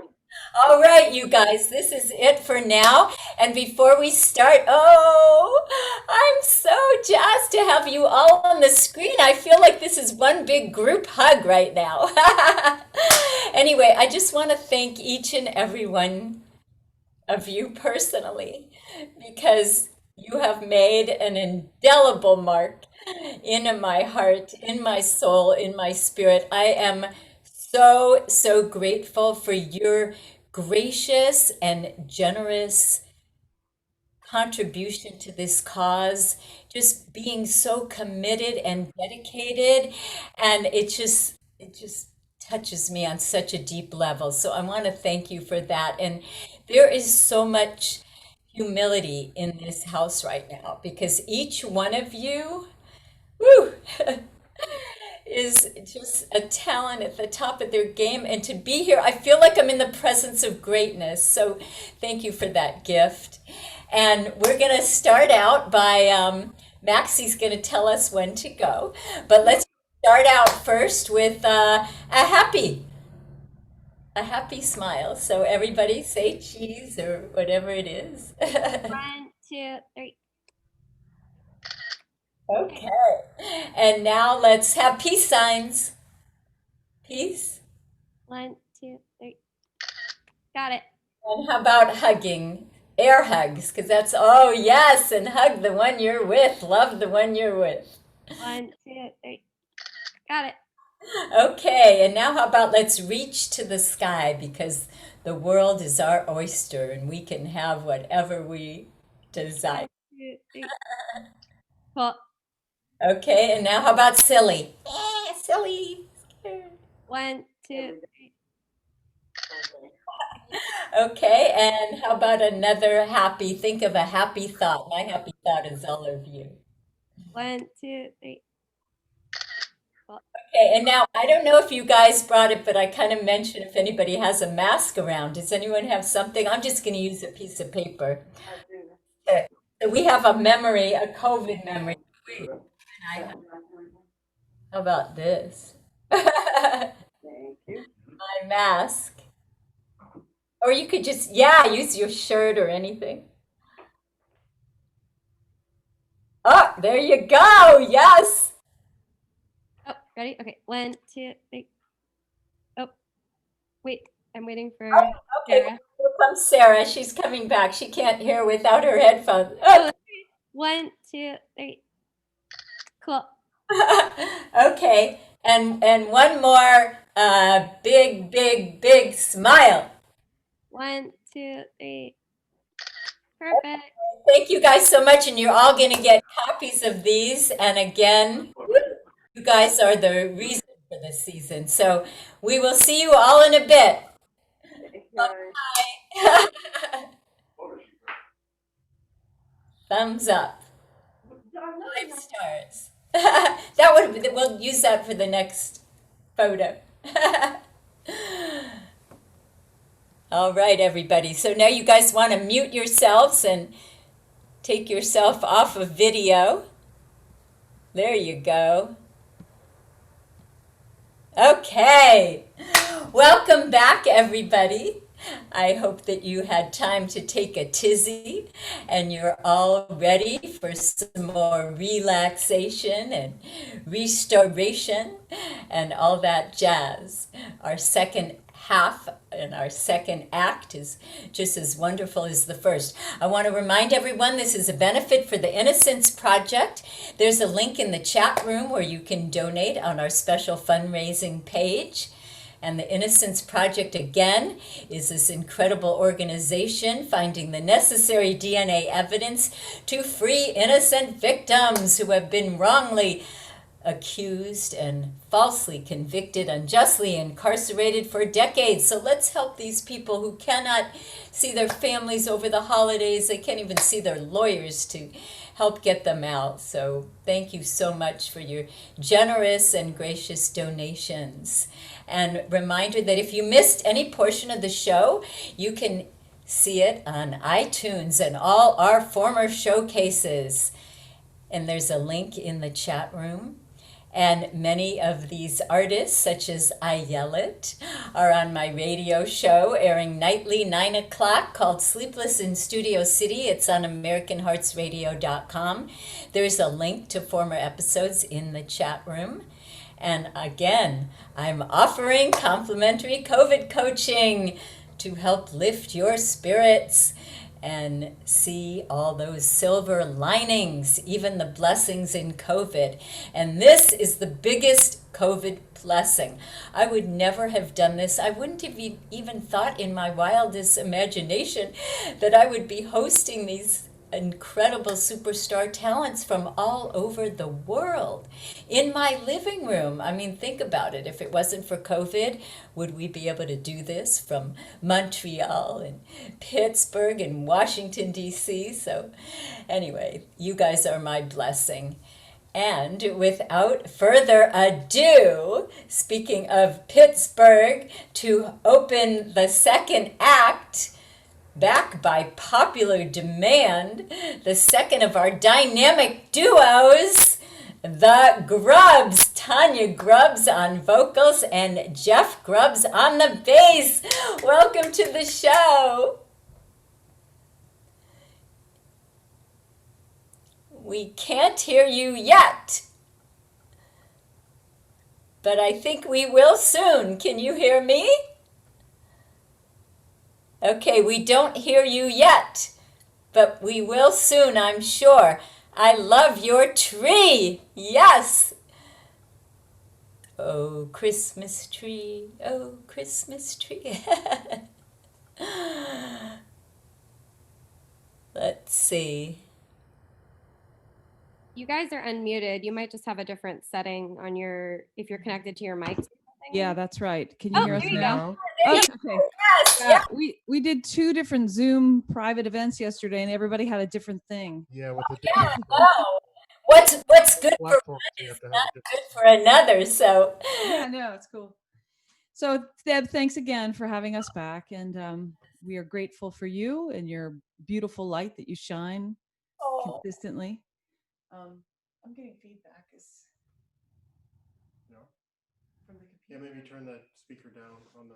All right, you guys, this is it for now. And before we start, I'm so jazzed to have you all on the screen. I feel like this is one big group hug right now. Anyway, I just want to thank each and every one of you personally, because you have made an indelible mark in my heart, in my soul, in my spirit. I am so grateful for your gracious and generous contribution to this cause, just being so committed and dedicated, and it just touches me on such a deep level. So I want to thank you for that. And there is so much humility in this house right now, because each one of you, woo, is just a talent at the top of their game. And to be here, I feel like I'm in the presence of greatness. So thank you for that gift. And we're going to start out by, Maxie's going to tell us when to go. But let's start out first with a happy smile. So everybody say cheese or whatever it is. 1, 2, 3. Okay. And now let's have peace signs. Peace. 1, 2, 3. Got it. And how about hugging? Air hugs, because that's, oh yes, and hug the one you're with. Love the one you're with. 1, 2, 3. Got it. Okay, and now how about let's reach to the sky, because the world is our oyster and we can have whatever we desire. 2, 3. Cool. Okay, and now how about silly? Silly. 1, 2, 3. Okay, and how about another happy? Think of a happy thought. My happy thought is all of you. 1, 2, 3. Okay, and now I don't know if you guys brought it, but I kind of mentioned if anybody has a mask around. Does anyone have something? I'm just going to use a piece of paper. Okay, so we have a memory, a COVID memory. How about this? Thank you. My mask. Or you could just, use your shirt or anything. Oh, there you go. Yes. Oh, ready? Okay. 1, 2, 3. Oh, wait. I'm waiting for Oh, okay. Sarah. Here comes Sarah. She's coming back. She can't hear without her headphones. Oh. 1, 2, 3. Cool. Okay. And one more big smile. 1, 2, 3. Perfect. Thank you guys so much, and you're all going to get copies of these. And again, you guys are the reason for this season. So we will see you all in a bit. Thank you, guys. Bye. Thumbs up. 5 stars. We'll use that for the next photo. All right, everybody. So now you guys want to mute yourselves and take yourself off of video. There you go. Okay. Welcome back, everybody. I hope that you had time to take a tizzy and you're all ready for some more relaxation and restoration and all that jazz. Our second half and our second act is just as wonderful as the first. I want to remind everyone this is a benefit for the Innocence Project. There's a link in the chat room where you can donate on our special fundraising page. And the Innocence Project, again, is this incredible organization finding the necessary DNA evidence to free innocent victims who have been wrongly accused and falsely convicted, unjustly incarcerated for decades. So let's help these people who cannot see their families over the holidays. They can't even see their lawyers to help get them out. So thank you so much for your generous and gracious donations. And reminder that if you missed any portion of the show, you can see it on iTunes and all our former showcases. And there's a link in the chat room. And many of these artists, such as Ayelet, are on my radio show airing nightly 9 o'clock called Sleepless in Studio City. It's on AmericanHeartsRadio.com. There's a link to former episodes in the chat room. And again, I'm offering complimentary COVID coaching to help lift your spirits and see all those silver linings, even the blessings in COVID. And this is the biggest COVID blessing. I would never have done this. I wouldn't have even thought in my wildest imagination that I would be hosting these incredible superstar talents from all over the world in my living room. I mean, think about it. If it wasn't for COVID, would we be able to do this from Montreal and Pittsburgh and Washington, D.C.? So anyway, you guys are my blessing. And without further ado, speaking of Pittsburgh, to open the second act, back by popular demand, the second of our dynamic duos, the Grubbs, Tania Grubbs on vocals and Jeff Grubbs on the bass. Welcome to the show. We can't hear you yet, but I think we will soon. Can you hear me? Okay, we don't hear you yet, but we will soon, I'm sure. I love your tree. Yes. Oh, Christmas tree. Oh, Christmas tree. Let's see. You guys are unmuted. You might just have a different setting on your, if you're connected to your mic. Yeah, that's right. Can you hear us there you now? There you Okay. Yes, Yeah, we did 2 different Zoom private events yesterday, and everybody had a different thing. Yeah, with the Yeah, different no. What's good for platforms, one you is have to have not a good for another. So Yeah, no, it's cool. So Deb, thanks again for having us back, and we are grateful for you and your beautiful light that you shine consistently. I'm getting feedback. No. Yeah, maybe turn that speaker down on the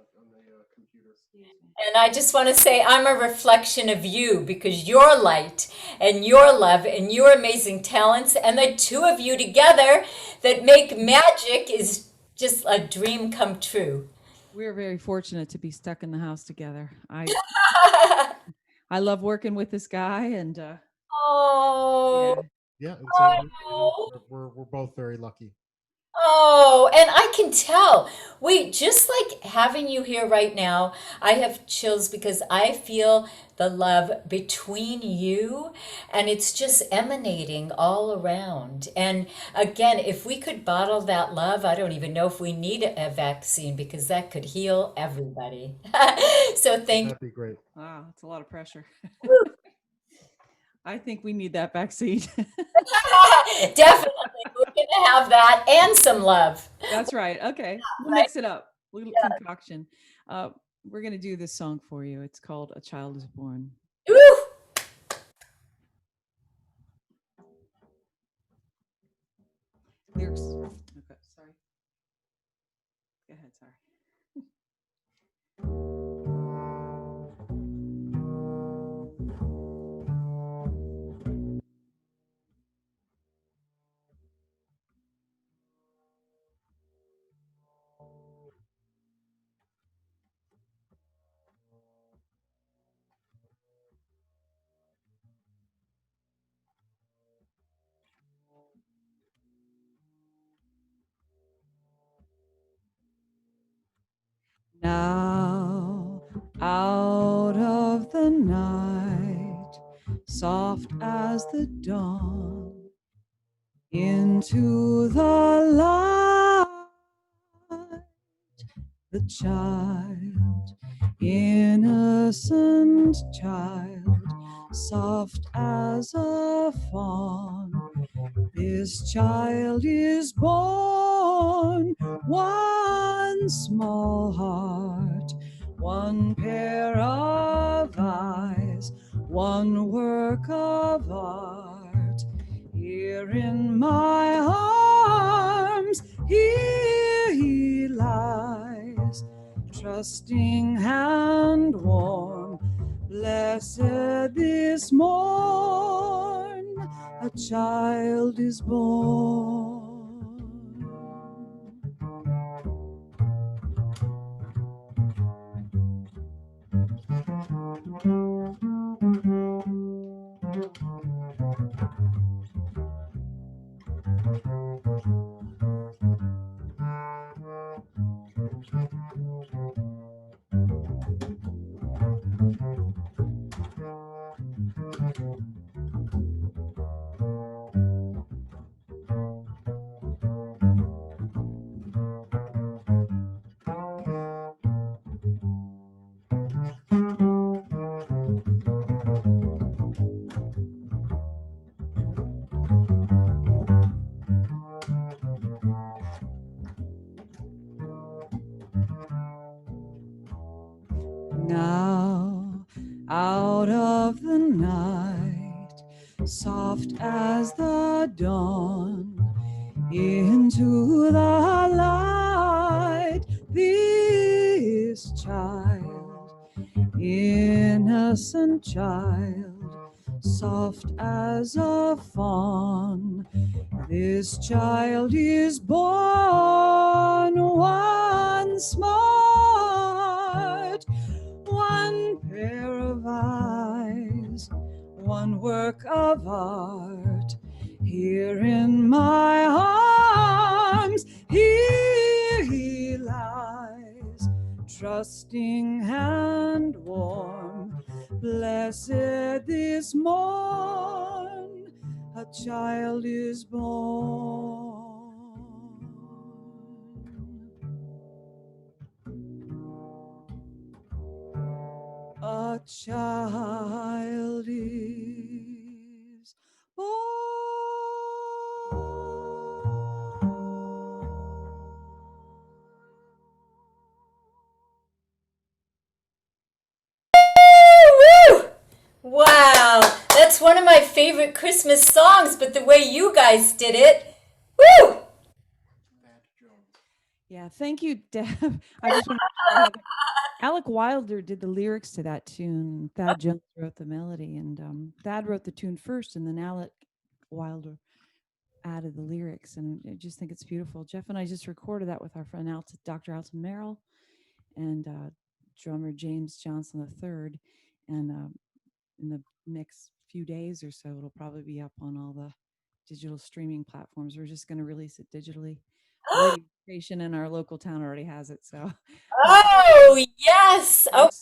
computer. And I just want to say I'm a reflection of you because your light and your love and your amazing talents and the two of you together that make magic is just a dream come true. We're very fortunate to be stuck in the house together. I love working with this guy, and Oh. Yeah, and so we're both very lucky. Oh, and I can tell. Wait, just like having you here right now, I have chills because I feel the love between you and it's just emanating all around. And again, if we could bottle that love, I don't even know if we need a vaccine because that could heal everybody. So thank That'd be great. Wow, that's a lot of pressure. you. I think we need that vaccine. Definitely, we're gonna have that and some love. That's right. Okay. We'll Right? mix it up. Little concoction. Uh, we're going to do this song for you. It's called A Child is Born. Woo! Lyrics. Okay. Sorry. Go ahead. Sorry. Now, out of the night, soft as the dawn, into the light, the child, innocent child, soft as a fawn. This child is born, one small heart, one pair of eyes, one work of art. Here in my arms, here he lies, trusting and warm, blessed this morn, a child is born. Now, out of the night, soft as the dawn, into the light, this child, innocent child, soft as a fawn, this child is born, one smart, one pair of eyes, one work of art. Here in my arms, here he lies, trusting and warm, blessed this morn, a child is born. A child is Woo! Wow, that's one of my favorite Christmas songs, but the way you guys did it, woo! Yeah, thank you, Deb. I just want to Alec Wilder did the lyrics to that tune. Thad Jones wrote the melody, and Thad wrote the tune first, and then Alec Wilder added the lyrics. And I just think it's beautiful. Jeff and I just recorded that with our friend Dr. Alton Merrill and drummer James Johnson III. And in the next few days or so, it'll probably be up on all the digital streaming platforms. We're just going to release it digitally. radio station in our local town already has it. So Oh, yes. Oh, it's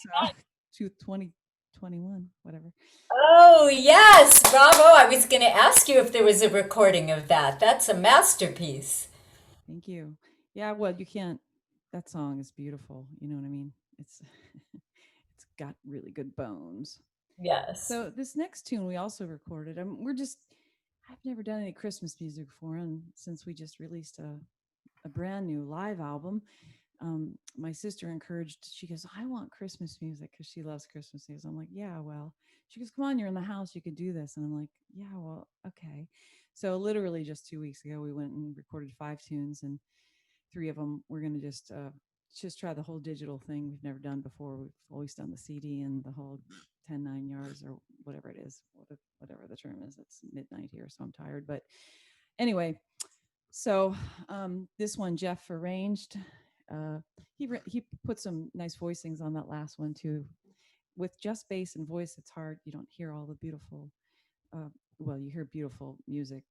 2021, whatever. oh, yes. Bravo. I was going to ask you if there was a recording of that. That's a masterpiece. Thank you. Yeah, well, you can't. That song is beautiful. You know what I mean? It's it's got really good bones. Yes. So this next tune we also recorded. I've never done any Christmas music before, and since we just released a brand new live album, my sister encouraged. She goes, "I want Christmas music," because she loves Christmas music. I'm like, "Yeah, well." She goes, "Come on, you're in the house. You could do this." And I'm like, "Yeah, well, okay." So literally just 2 weeks ago, we went and recorded 5 tunes, and 3 of them we're going to just try the whole digital thing we've never done before. We've always done the CD and the whole 10-9 yards or whatever it is, whatever the term is. It's midnight here, so I'm tired. But anyway, so this one Jeff arranged. He put some nice voicings on that last one too. With just bass and voice, it's hard. You don't hear all the beautiful. Well, you hear beautiful music.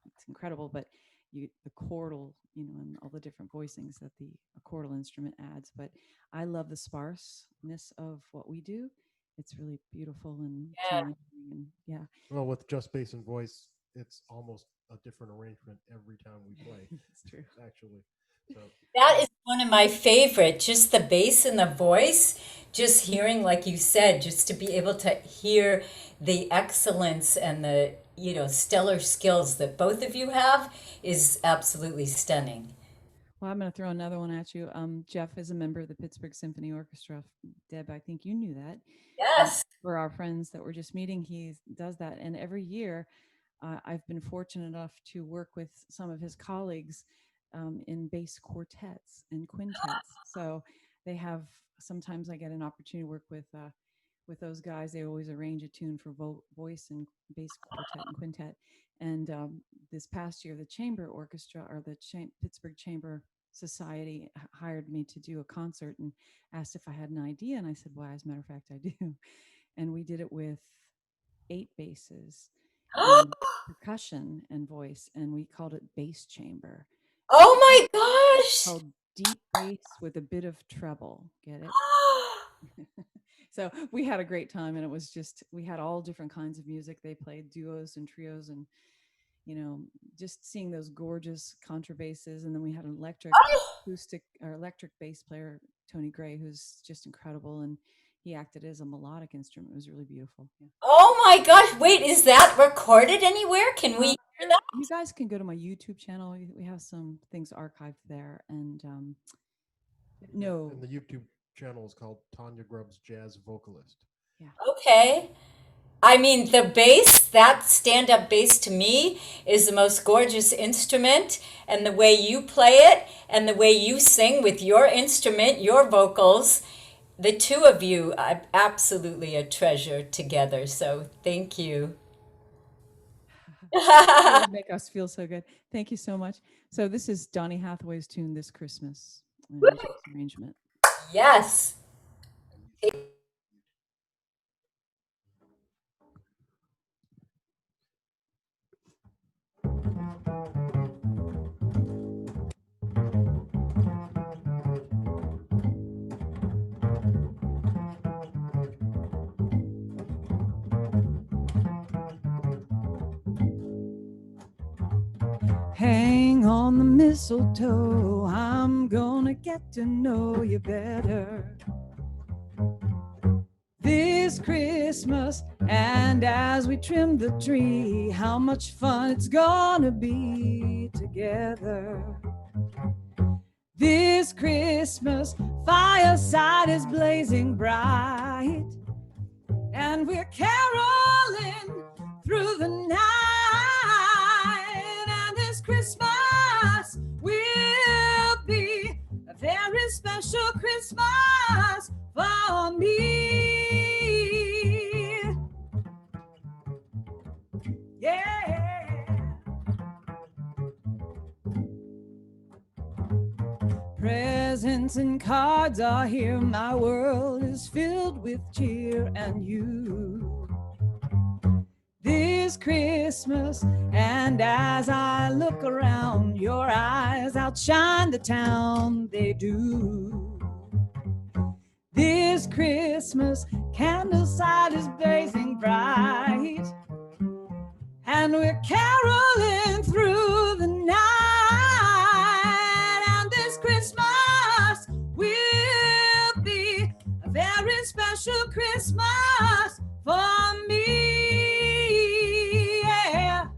It's incredible, but the chordal, and all the different voicings that the chordal instrument adds. But I love the sparseness of what we do. It's really beautiful and challenging, and yeah. Well, with just bass and voice, it's almost a different arrangement every time we play. It's true, actually. So That is one of my favorite, just the bass and the voice, just hearing, like you said, just to be able to hear the excellence and the, stellar skills that both of you have is absolutely stunning. Well, I'm going to throw another one at you. Jeff is a member of the Pittsburgh Symphony Orchestra. Deb, I think you knew that. Yes. For our friends that were just meeting, he does that. And every year, I've been fortunate enough to work with some of his colleagues in bass quartets and quintets. So they have, sometimes I get an opportunity to work with those guys. They always arrange a tune for voice and bass quartet and quintet. And this past year, the Chamber Orchestra, or the Pittsburgh Chamber Society, hired me to do a concert and asked if I had an idea. And I said, well, as a matter of fact, I do. And we did it with 8 basses, and percussion and voice, and we called it Bass Chamber. Oh my gosh! Called deep bass with a bit of treble. Get it? So we had a great time, and it was we had all different kinds of music. They played duos and trios, and just seeing those gorgeous contrabasses. And then we had an electric bass player, Tony Gray, who's just incredible, and he acted as a melodic instrument. It was really beautiful. Yeah. Oh my gosh! Wait, is that recorded anywhere? Can we hear that? You guys can go to my YouTube channel. We have some things archived there, and no. And the YouTube channel is called Tania Grubbs Jazz Vocalist. Yeah. Okay. I mean, the bass, that stand-up bass to me is the most gorgeous instrument, and the way you play it and the way you sing with your instrument, your vocals, the two of you are absolutely a treasure together. So thank you. You make us feel so good. Thank you so much. So this is Donny Hathaway's tune, This Christmas. Arrangement. Yes. Hang on the mistletoe, I'm gonna get to know you better this Christmas. And as we trim the tree, how much fun it's gonna be together this Christmas. Fireside is blazing bright, and we're caroling through the night. Christmas will be a very special Christmas for me. Yeah. Presents and cards are here. My world is filled with cheer and you. this Christmas. And as I look around, your eyes outshine the town, they do. This Christmas, candleside is blazing bright, and we're caroling through the night. And this Christmas will be a very special Christmas for me. Yeah.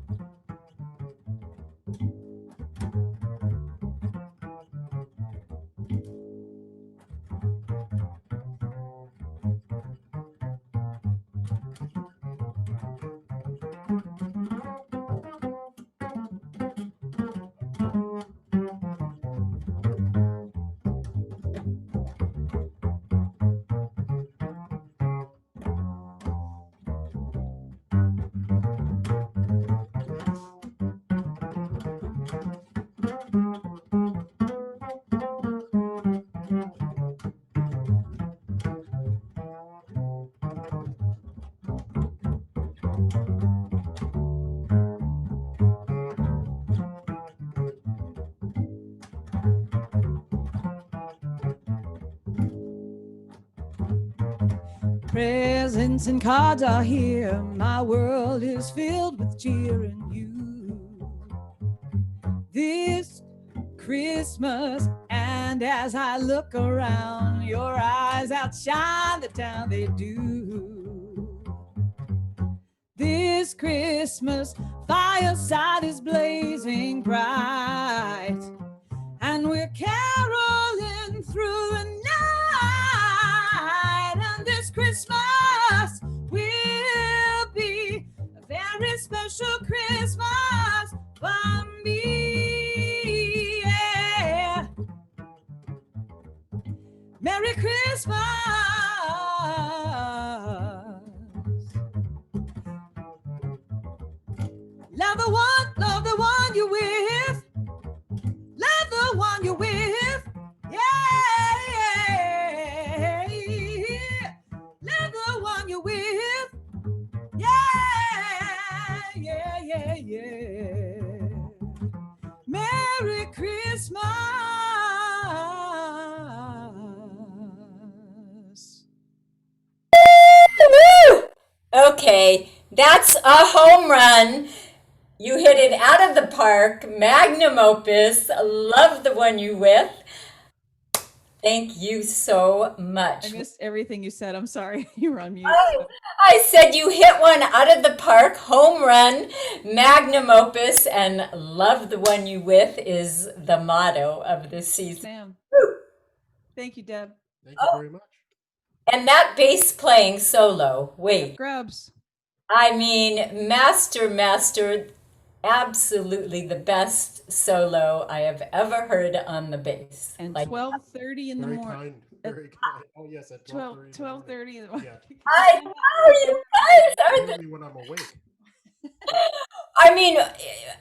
Presents and cards are here. My world is filled with cheer and you. This Christmas, and as I look around, your eyes outshine the town, they do. This Christmas, fireside is blazing bright, and we're caroling through the night. And this Christmas will be a very special Christmas for me. Yeah. Merry Christmas. Love the one you're with. Love the one you're with. Yeah, yeah, yeah. Love the one you're with. Yeah, yeah, yeah, yeah. Merry Christmas. Woo! Okay, that's a home run. You hit it out of the park. Magnum opus. Love the one you with. Thank you so much. I missed everything you said. I'm sorry. You were on mute. Oh, I said you hit one out of the park. Home run. Magnum opus. And love the one you with is the motto of this season. Sam. Woo! Thank you, Deb. Thank you very much. And that bass playing solo. Wait. Grubbs. I mean, master. Absolutely the best solo I have ever heard on the bass. And like 12:30 in the Very morning. kind. Very kind. Oh yes, at 12:30. 12:30 in the morning. Yeah. I know you guys are Usually when I'm awake. I mean,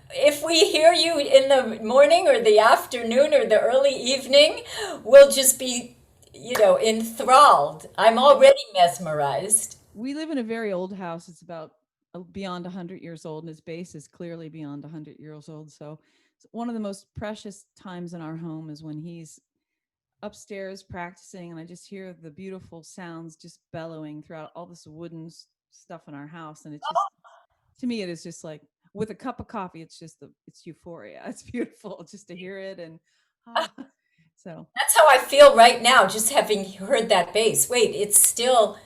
if we hear you in the morning or the afternoon or the early evening, we'll just be, enthralled. I'm already mesmerized. We live in a very old house. It's about beyond 100 years old, and his bass is clearly beyond 100 years old. So one of the most precious times in our home is when he's upstairs practicing, and I just hear the beautiful sounds just bellowing throughout all this wooden stuff in our house. And it's just, to me, it is just like with a cup of coffee, it's euphoria. It's beautiful just to hear it. And so that's how I feel right now, just having heard that bass. Wait, it's still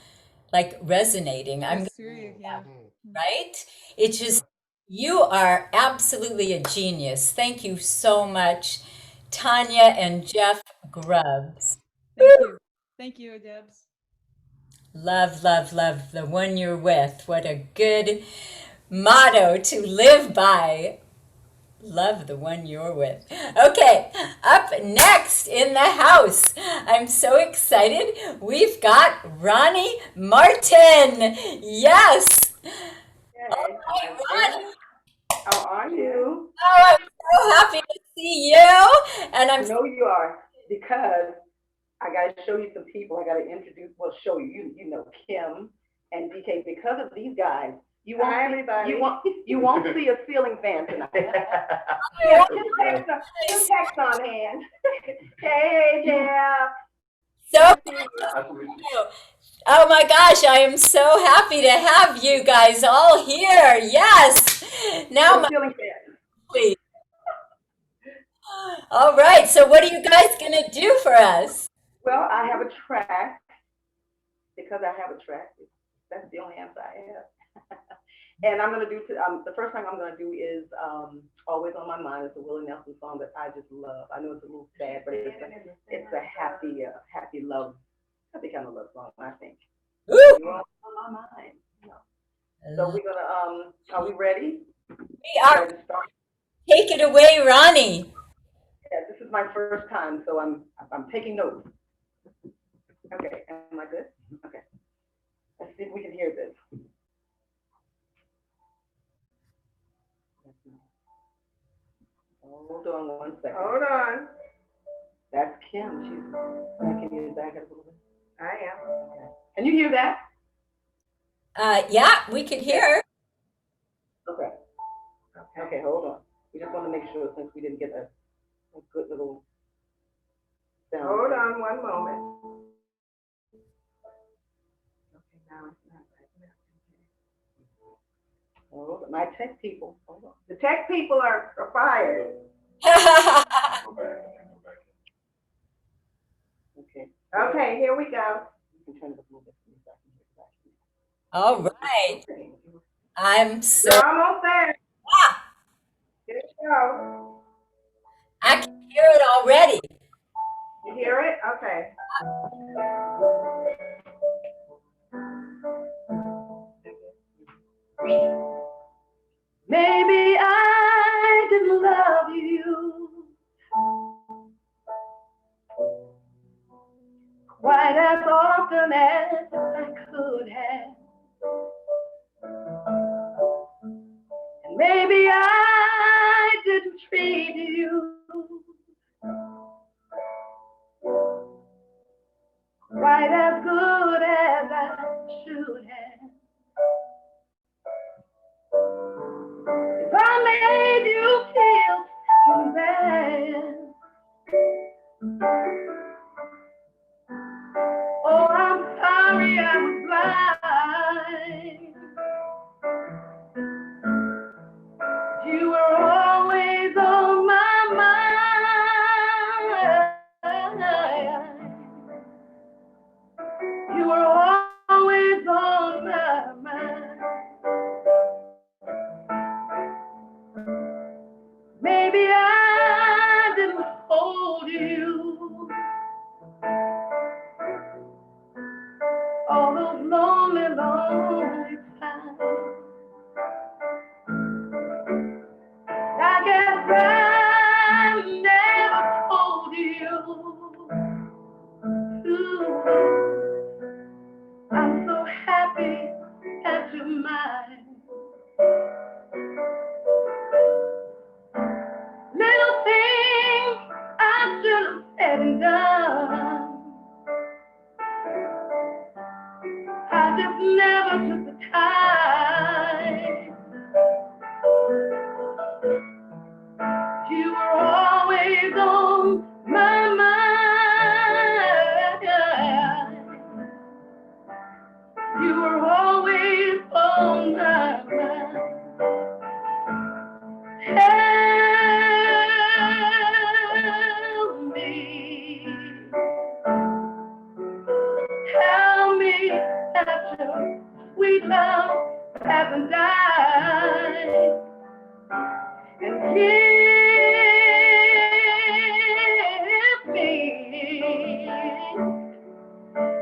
like resonating. I'm right? It's just, you are absolutely a genius. Thank you so much, Tania and Jeff Grubbs. Thank you, Debs. Love the one you're with. What a good motto to live by. Love the one you're with. Okay, up next in the house, I'm so excited. We've got Ronee Martin. Yes. All right, Ronee. How are you? Oh, I'm so happy to see you. And I know you are, because I got to show you some people. I got to introduce, show you, Kim and DK. Because of these guys, You won't Hi, see, everybody. you won't see a ceiling fan tonight. Yeah, two texts on hand. Hey, Deb. So, oh my gosh, I am so happy to have you guys all here. Yes. Now, my Ceiling fan. please. All right. So, what are you guys gonna do for us? Well, I have a track because I have a track. That's the only answer I have. And I'm gonna do the first thing I'm gonna do is "Always on My Mind." It's a Willie Nelson song that I just love. I know it's a little sad, but it's a happy kind of love song. I think. Woo! You're all on my mind. You know. So we're gonna are we ready? We are. Ready to start? Take it away, Ronnie. Yeah, this is my first time, so I'm taking notes. Okay, am I good? Okay. Let's see if we can hear this. Hold on 1 second. Hold on. That's Kim. She's backing you back up a little bit. I am. Okay. Can you hear that? Yeah, we can hear. Okay. Okay, hold on. We just want to make sure since we didn't get a good little sound. Hold on 1 moment. Okay, now it's not right. Hold on. My tech people. Hold on. The tech people are fired. Okay. Okay, here we go. You can turn it up a little bit. All right. I'm so. You're almost there. Ah, Here you go. I can hear it already. You hear it? Okay. Maybe I didn't love you quite as often as I could have. And maybe I didn't treat you quite as good as I should have. If I made you feel bad, oh, I'm sorry I was blind. You were always on my mind. You were always on my mind. Maybe I didn't hold you all those lonely, lonely times. I guess I never told you to. I'm so happy that you're mine. Little things I should have said and done, I just never took the time. You were always on my mind. You were always on my mind. Tell me that your sweet love hasn't died. And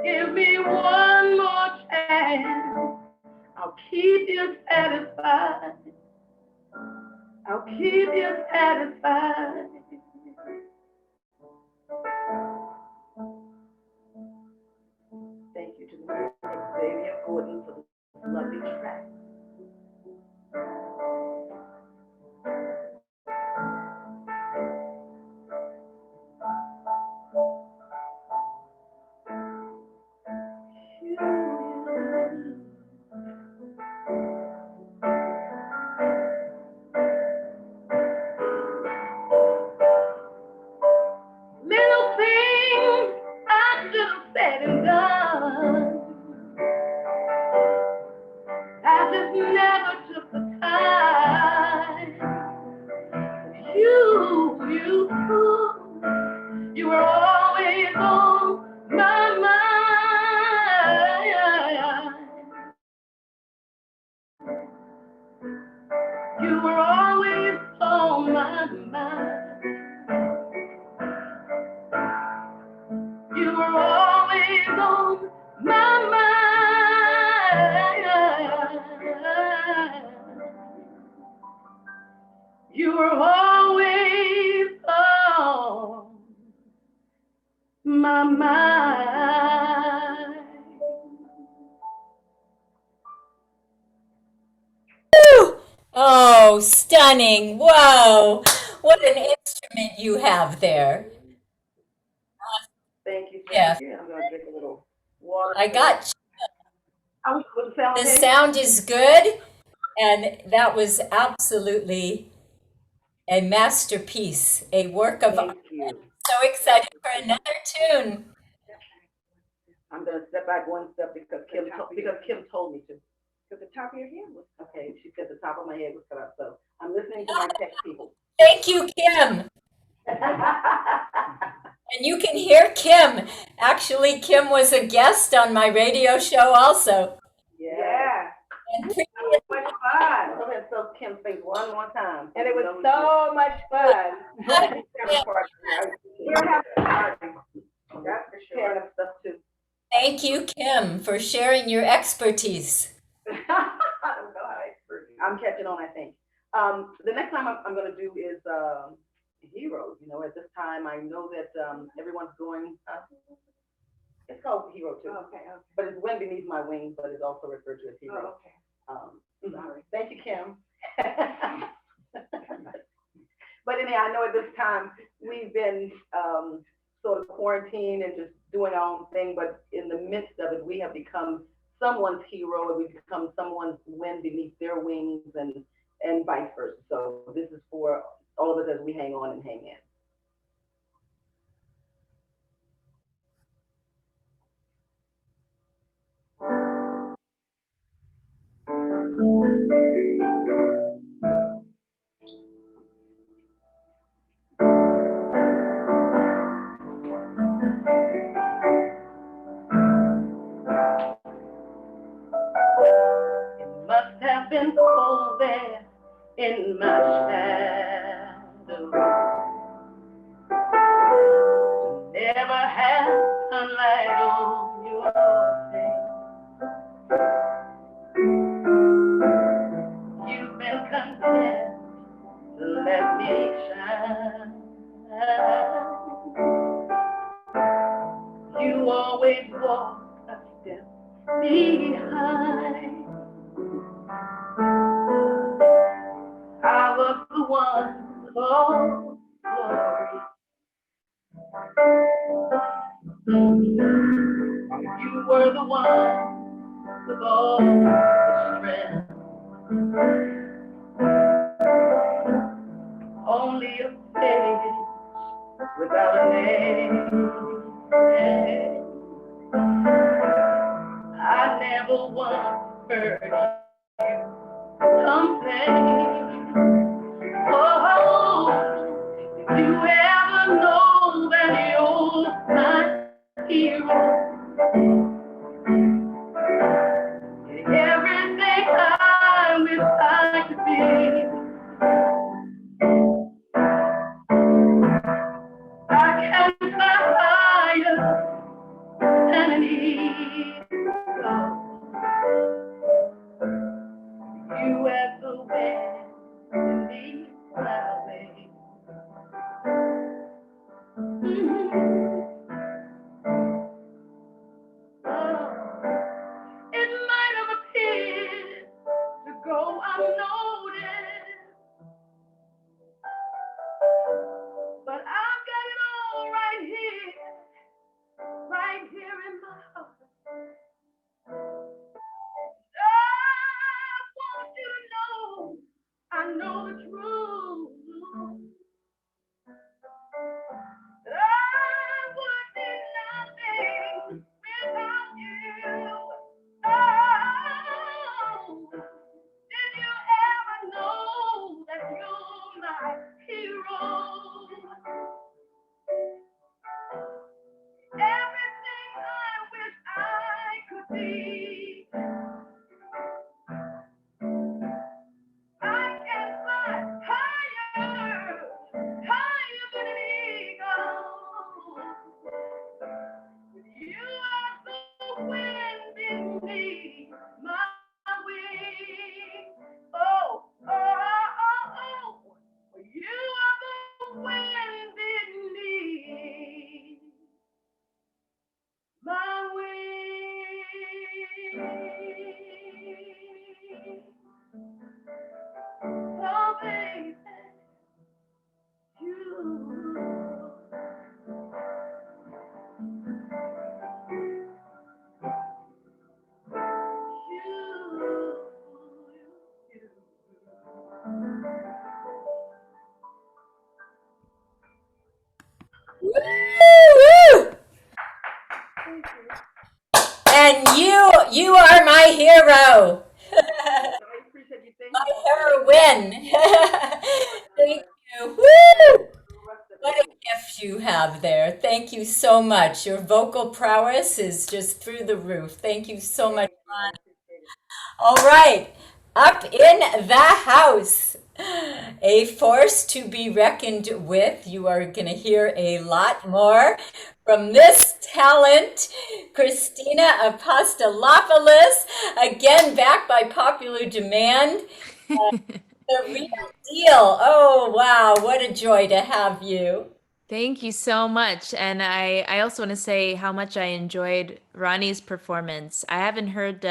give me one more chance. I'll keep you satisfied. I'll keep you satisfied. Thank you to the Xavier Gordon for this lovely track. Oh, stunning. Whoa. What an instrument you have there. Thank you, Yeah, thank you. I'm gonna drink a little water. I got Was the sound the okay? sound is good, and that was absolutely a masterpiece, a work of art. Thank you. So excited for another tune. I'm gonna step back one step because Kim told me to. Because the top of your head was okay. She said the top of my head was cut out, so I'm listening to my tech people. Thank you, Kim. And you can hear Kim. Actually, Kim was a guest on my radio show also. Yeah. And It was much fun. Go ahead and show Kim's face one more time. And it was so much fun. We're having a party. That's for sure. Tearing up stuff too. thank you, Kim, for sharing your expertise. I don't know how expert. I'm catching on, I think. The next time I'm going to do is Heroes. You know, at this time, I know that everyone's going. It's called Hero too. Okay. But it's Wind Beneath My Wings, but it's also referred to as Hero. Okay. Sorry. Thank you, Kim. But anyway, I know at this time we've been sort of quarantined and just doing our own thing, but in the midst of it, we have become someone's hero and we've become someone's wind beneath their wings and vice versa. So this is for all of us as we hang on and hang in. It must have been cold there in my shadow. Never had sunlight on your face. You've been content to let me shine. You always walk a step behind. I was the one called glory. You were the one with all the strength. Only a face without a name. I never once heard you complain. Oh, did you ever know that you're my hero? Everything I wish I could be. I can fly higher than an eagle. You as the wind beneath my wings. It might have appeared to go unnoticed, but I've got it all right here in my heart. I want you to know, I know the truth. I would be nothing without you. Oh, did you ever know that you're my hero? Everything I wish I could be. I can fly higher than an eagle. You are the wind beneath my wings. Oh, oh, oh, oh. You are the wind beneath my wings. Oh. You are my hero. I appreciate you. Thank you. Heroine. Thank you. Woo! What a gift you have there. Thank you so much. Your vocal prowess is just through the roof. Thank you so much. All right, up in the house. A force to be reckoned with. You are going to hear a lot more from this talent, Christina Apostolopoulos, again back by popular demand. The real deal. Oh, wow, what a joy to have you. Thank you so much. And I also want to say how much I enjoyed Ronnie's performance. I haven't heard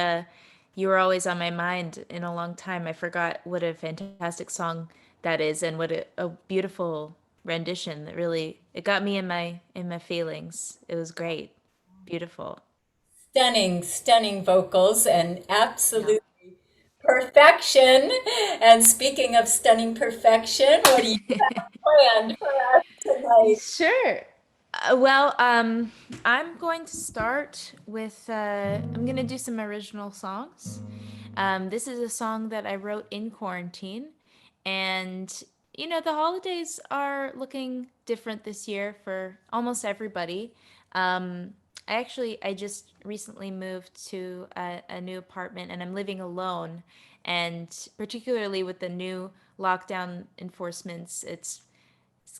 You Were Always on My Mind in a long time. I forgot what a fantastic song that is and what a beautiful rendition. That really, it got me in my feelings. It was great. Beautiful. Stunning, stunning vocals and absolute perfection. And speaking of stunning perfection, what do you have planned for us tonight? Sure. I'm going to start with, I'm going to do some original songs. This is a song that I wrote in quarantine. And, the holidays are looking different this year for almost everybody. I just recently moved to a new apartment and I'm living alone. And particularly with the new lockdown enforcements, it's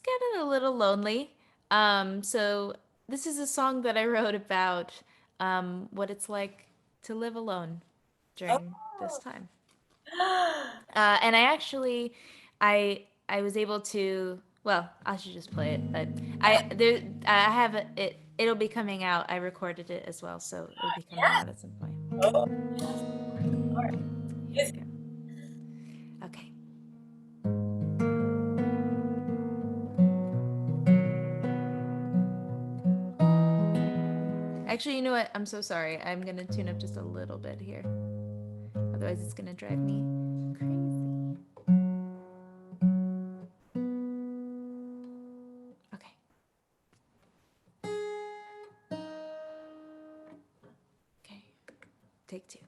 getting a little lonely. So this is a song that I wrote about what it's like to live alone during this time. And I was able to. Well, I should just play it, but I have it. It'll be coming out. I recorded it as well, so it'll be coming out at some point. Oh, Here we go. Okay. Actually, you know what? I'm so sorry. I'm gonna tune up just a little bit here. Otherwise, it's gonna drive me crazy. Okay. Okay. Take two.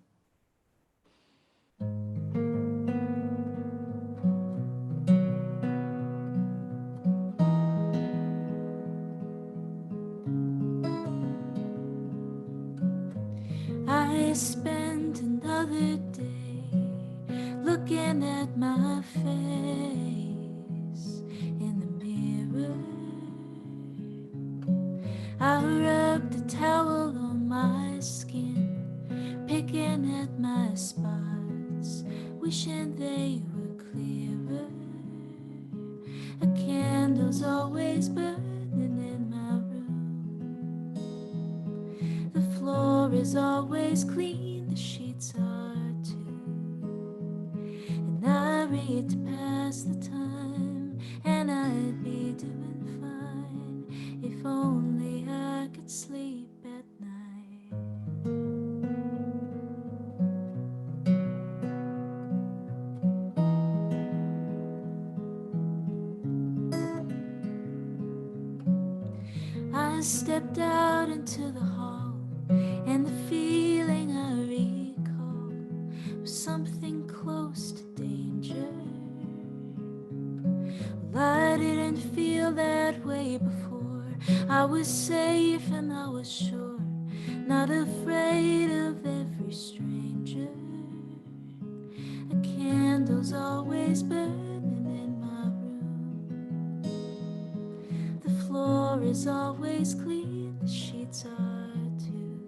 I spent another day looking at my face in the mirror. I rubbed a towel on my skin, picking at my spots, wishing they were clearer. A candle's always burning in my room. The floor is always clean, the sheets are too. And I read to pass the time, and I'd be doing fine if only I could sleep at night. I stepped out into the hall, and the feeling I recall was something close to danger. Well, I didn't feel that way before. I was safe and I was sure, not afraid of every stranger. A candle's always burning in my room. The floor is always clean, the sheets are too.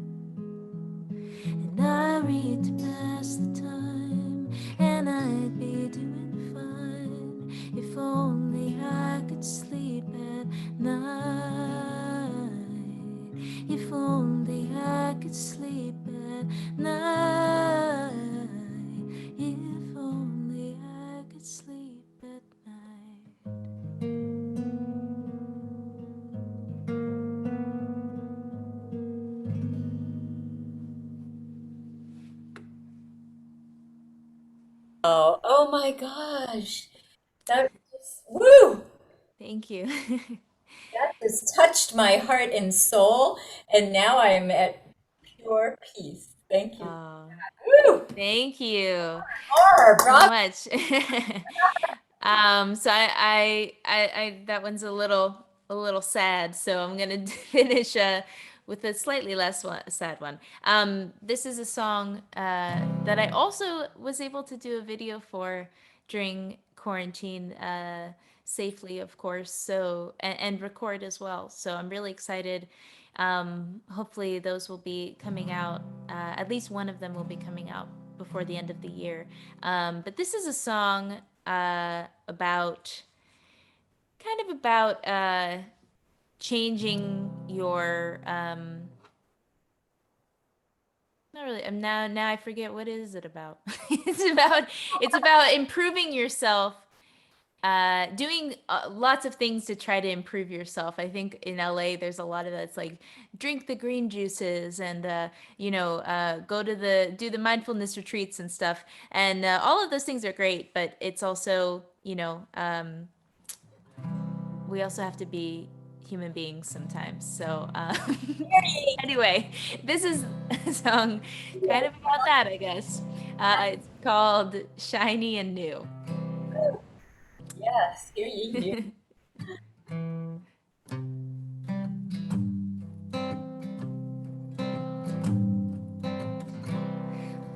And I read to pass the time, and I'd be doing fine if only I could sleep at night. If only I could sleep at night. If only I could sleep at night. Oh my gosh. That just, woo! Thank you. That just touched my heart and soul, and now I am at pure peace. Thank you. Woo! Thank you More, so bravo. much. So I that one's a little sad. So I'm gonna finish with a slightly less sad one. This is a song that I also was able to do a video for during quarantine, safely, of course. So and record as well. So I'm really excited. Hopefully those will be coming out. At least one of them will be coming out before the end of the year. But this is a song about changing your not really. Now I forget what is it about. It's about improving yourself, doing lots of things to try to improve yourself. I think in LA there's a lot of that's like drink the green juices and go to do the mindfulness retreats and stuff. And all of those things are great, but it's also we also have to be human beings sometimes. So anyway, this is a song kind of about that, I guess. It's called Shiny and New. Yes, hear ye.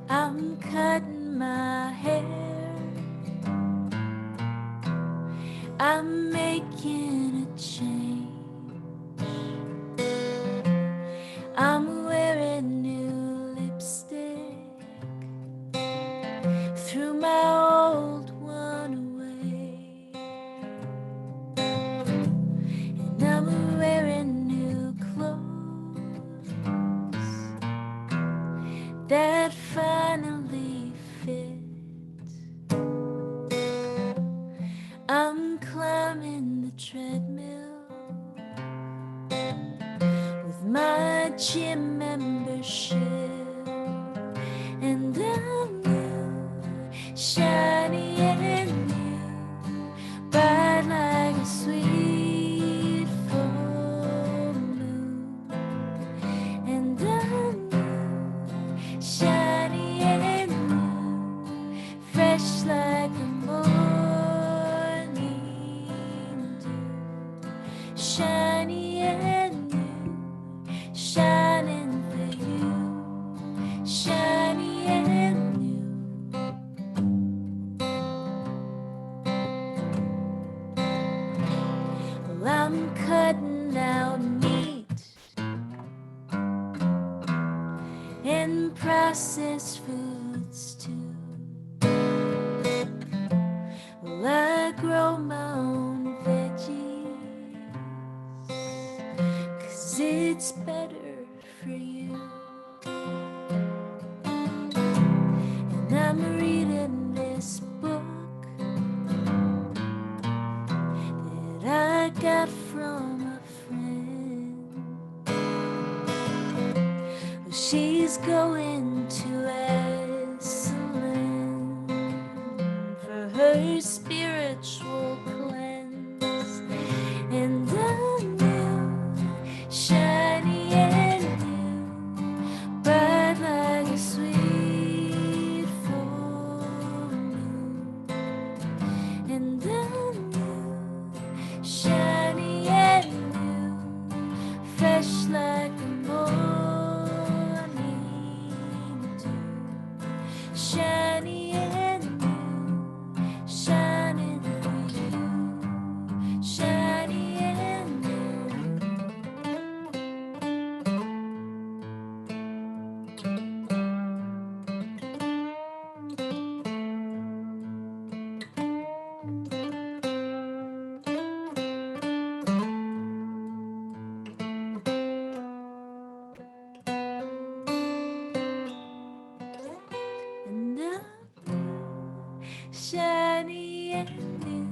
I'm cutting my hair, I'm making a change, I'm wearing new lipstick, threw my old one away, and I'm wearing new clothes that finally fit. I'm climbing the treadmill with my gym membership, and I'm new, shiny and new, bright like a sweet full moon, and I'm new, shiny and new, fresh like the morning dew, shiny and new, shining for you, shiny and new. Well, I'm cutting out meat and processed foods too. Well, I grow my own veggies, 'cause it's better for you. And I'm reading this book that I got from a friend. Well, she's going to Iceland for her spiritual cleanse, and I'm new, shiny and new, bright like a sweet full moon, and I'm new, shiny and new, fresh like the morning dew, shiny and new, shining for you, shiny and new. And I'm shiny and new,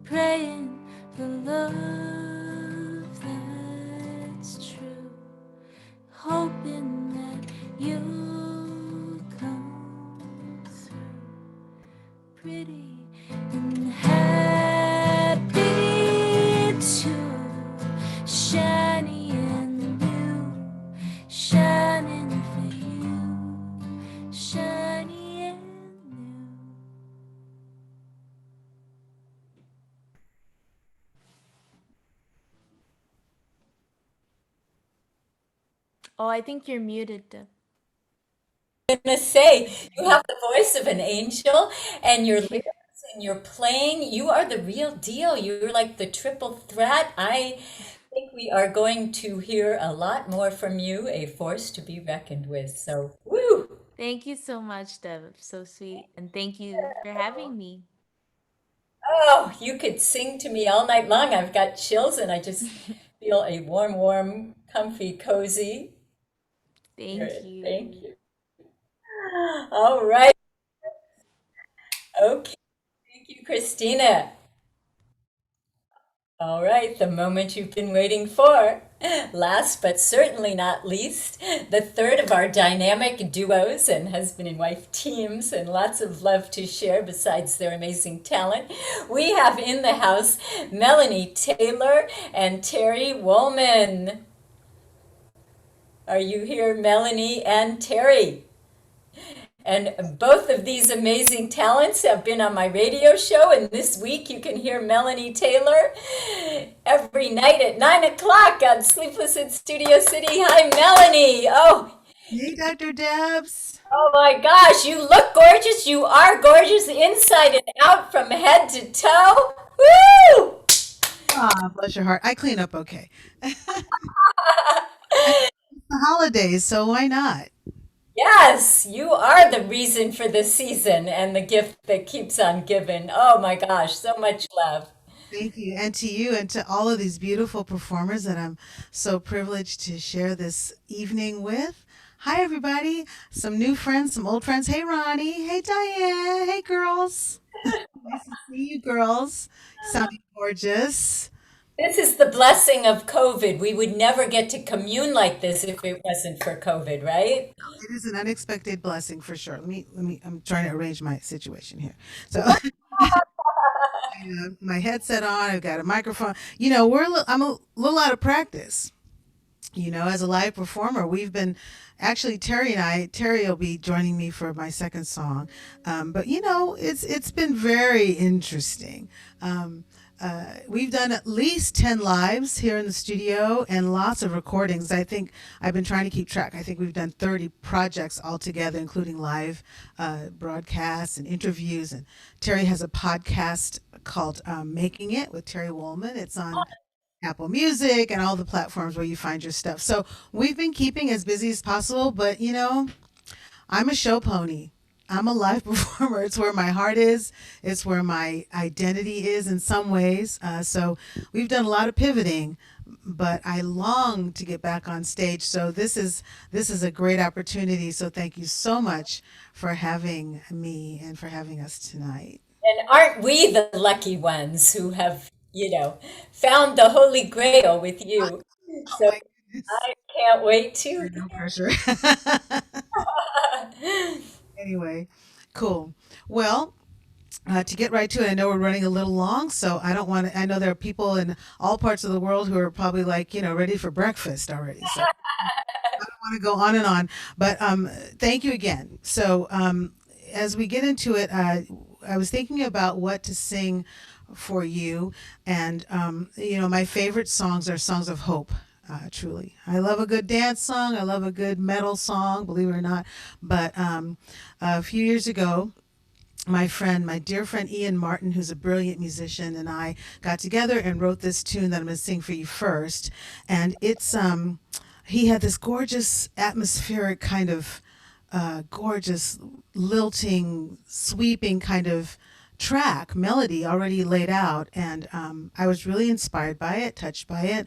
praying for love that's true, hoping that you'll come through, pretty and happy too, shiny and new, shining for you. Oh, I think you're muted, Deb. Gonna say you have the voice of an angel and your lyrics and your playing, you are the real deal. You're like the triple threat. I think we are going to hear a lot more from you, a force to be reckoned with. So, woo! Thank you so much, Deb. So sweet. And thank you for having me. Oh, you could sing to me all night long. I've got chills and I just feel a warm, warm, comfy, cozy Thank spirit. you. Thank you. All right. Okay. Thank you, Christina. All right, the moment you've been waiting for. Last but certainly not least, the third of our dynamic duos and husband and wife teams, and lots of love to share besides their amazing talent. We have in the house Melanie Taylor and Terry Wollman. Are you here, Melanie and Terry? And both of these amazing talents have been on my radio show. And this week you can hear Melanie Taylor every night at 9 o'clock on Sleepless in Studio City. Hi, Melanie. Oh, Hey, Dr. Debs. oh my gosh, you look gorgeous. You are gorgeous inside and out from head to toe. Woo! Ah, bless your heart. I clean up okay. It's the holidays, so why not? Yes, you are the reason for the season and the gift that keeps on giving. Oh my gosh, so much love. Thank you. And to you and to all of these beautiful performers that I'm so privileged to share this evening with. Hi, everybody. Some new friends, some old friends. Hey, Ronnie. Hey, Diane. Hey, girls. Nice to see you, girls. Sounding gorgeous. This is the blessing of COVID. We would never get to commune like this if it wasn't for COVID, right? It is an unexpected blessing for sure. I'm trying to arrange my situation here. So my headset on, I've got a microphone. I'm a little out of practice. As a live performer, we've been actually Terry will be joining me for my second song. But it's been very interesting. We've done at least 10 lives here in the studio and lots of recordings. I think I've been trying to keep track. I think we've done 30 projects altogether, including live broadcasts and interviews. And Terry has a podcast called Making It with Terry Wollman. It's on Apple Music and all the platforms where you find your stuff. So we've been keeping as busy as possible, but I'm a show pony. I'm a live performer. It's where my heart is. It's where my identity is in some ways. So we've done a lot of pivoting, but I long to get back on stage. So this is a great opportunity. So thank you so much for having me and for having us tonight. And aren't we the lucky ones who have, found the Holy Grail with you? Oh So my goodness. I can't wait to. No pressure. Anyway, cool. Well, to get right to it, I know we're running a little long, so I know there are people in all parts of the world who are probably ready for breakfast already. So I don't want to go on and on, but thank you again. So as we get into it, I was thinking about what to sing for you, and my favorite songs are songs of hope. Truly, I love a good dance song. I love a good metal song, believe it or not. But a few years ago, my dear friend Ian Martin, who's a brilliant musician, and I got together and wrote this tune that I'm going to sing for you first. And it's he had this gorgeous atmospheric kind of gorgeous lilting, sweeping kind of track melody already laid out, and I was really inspired by it, touched by it.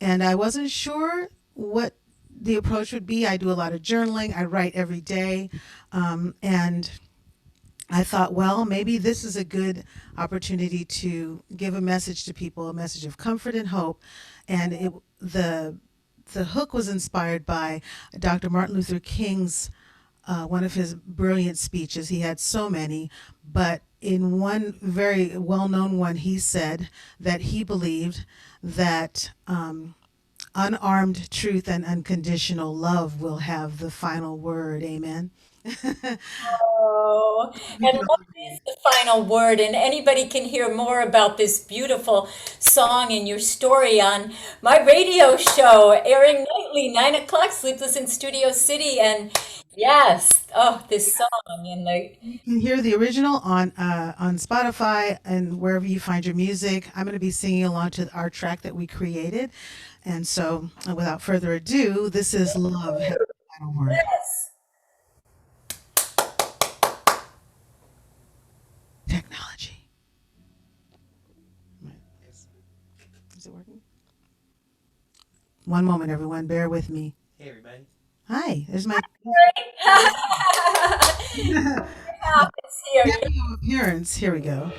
And I wasn't sure what the approach would be. I do a lot of journaling. I write every day. And I thought, well, maybe this is a good opportunity to give a message to people, a message of comfort and hope. And the hook was inspired by Dr. Martin Luther King's, one of his brilliant speeches. He had so many, but in one very well-known one, he said that he believed that unarmed truth and unconditional love will have the final word. Amen. Oh, and love is the final word, and anybody can hear more about this beautiful song and your story on my radio show, airing nightly, 9 o'clock, Sleepless in Studio City. And yes, oh, this song and the You can hear the original on Spotify and wherever you find your music. I'm going to be singing along to our track that we created. And so, without further ado, this is Love Has the Final Word. yes. Technology. Is it working? One moment, everyone. Bear with me. Hey, everybody. Hi. There's my It's here. cameo appearance. Here we go.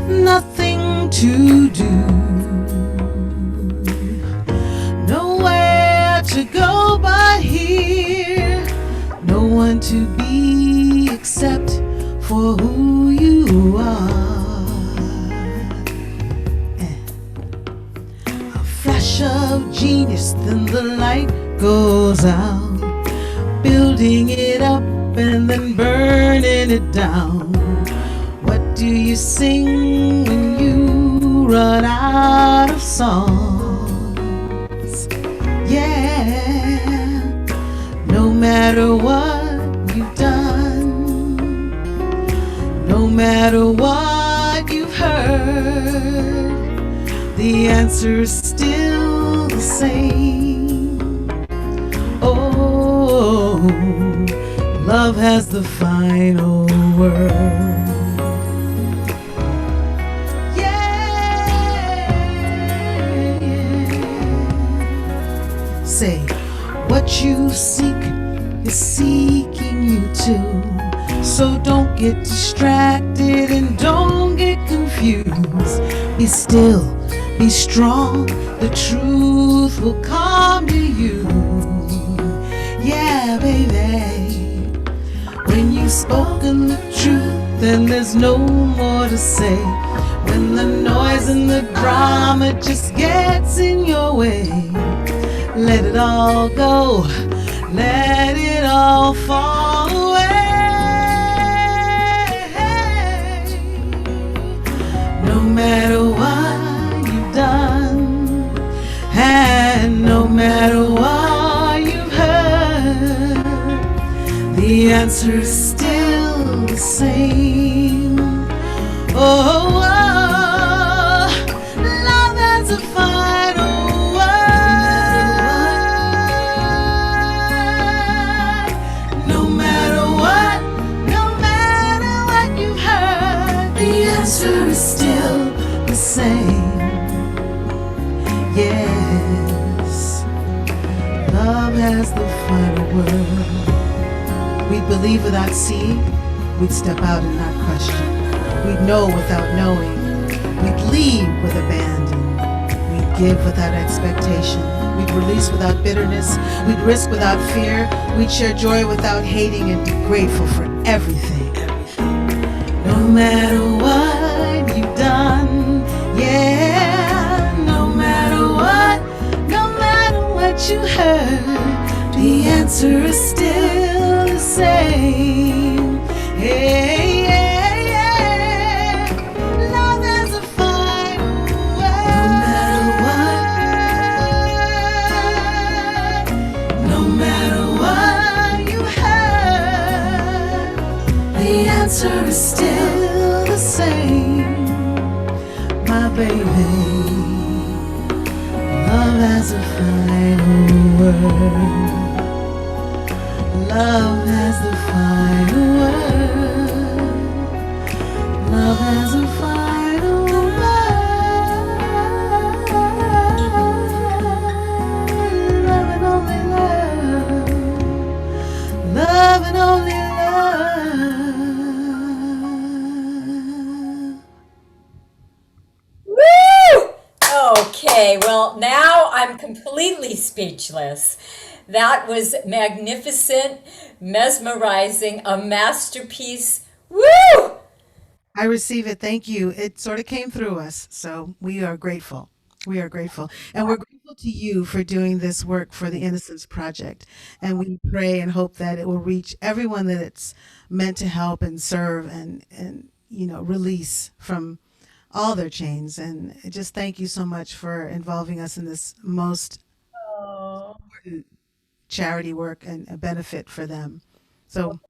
Nothing to do, nowhere to go but here, no one to be except for who you are. A flash of genius, then the light goes out, building it up and then burning it down. What do you sing when you run out of songs? Yeah, no matter what you've done, no matter what you've heard, the answer's still the same. Oh, love has the final word. Say, what you seek is seeking you too. So don't get distracted and don't get confused. Be still, be strong, the truth will come to you. Yeah, baby, when you've spoken the truth, then there's no more to say. When the noise and the drama just gets in your way, let it all go, let it all fall away. No matter what you've done, and no matter what you've heard, the answer's still the same. Oh, love has a final word. No matter what you've heard, the answer is still the same. Yes, love has the final word. We'd believe without seeing, we'd step out and not question. We'd know without knowing, we'd leave with abandon. We'd give without expectation, we'd release without bitterness, we'd risk without fear, we'd share joy without hating and be grateful for everything. No matter what you've done, yeah, no matter what you heard, the answer is still the same. Hey, yeah, yeah. Love has a final word. No matter what you heard, the answer is still the same. My baby, love has a final word. Love has the final word. Love has a final word. Love and only love. Love and only love. completely speechless. That was magnificent, mesmerizing, a masterpiece. Woo! I receive it. Thank you. It sort of came through us. So we are grateful. We are grateful. And we're grateful to you for doing this work for the Innocence Project. And we pray and hope that it will reach everyone that it's meant to help and serve and release from all their chains. And just thank you so much for involving us in this most important charity work and a benefit for them. So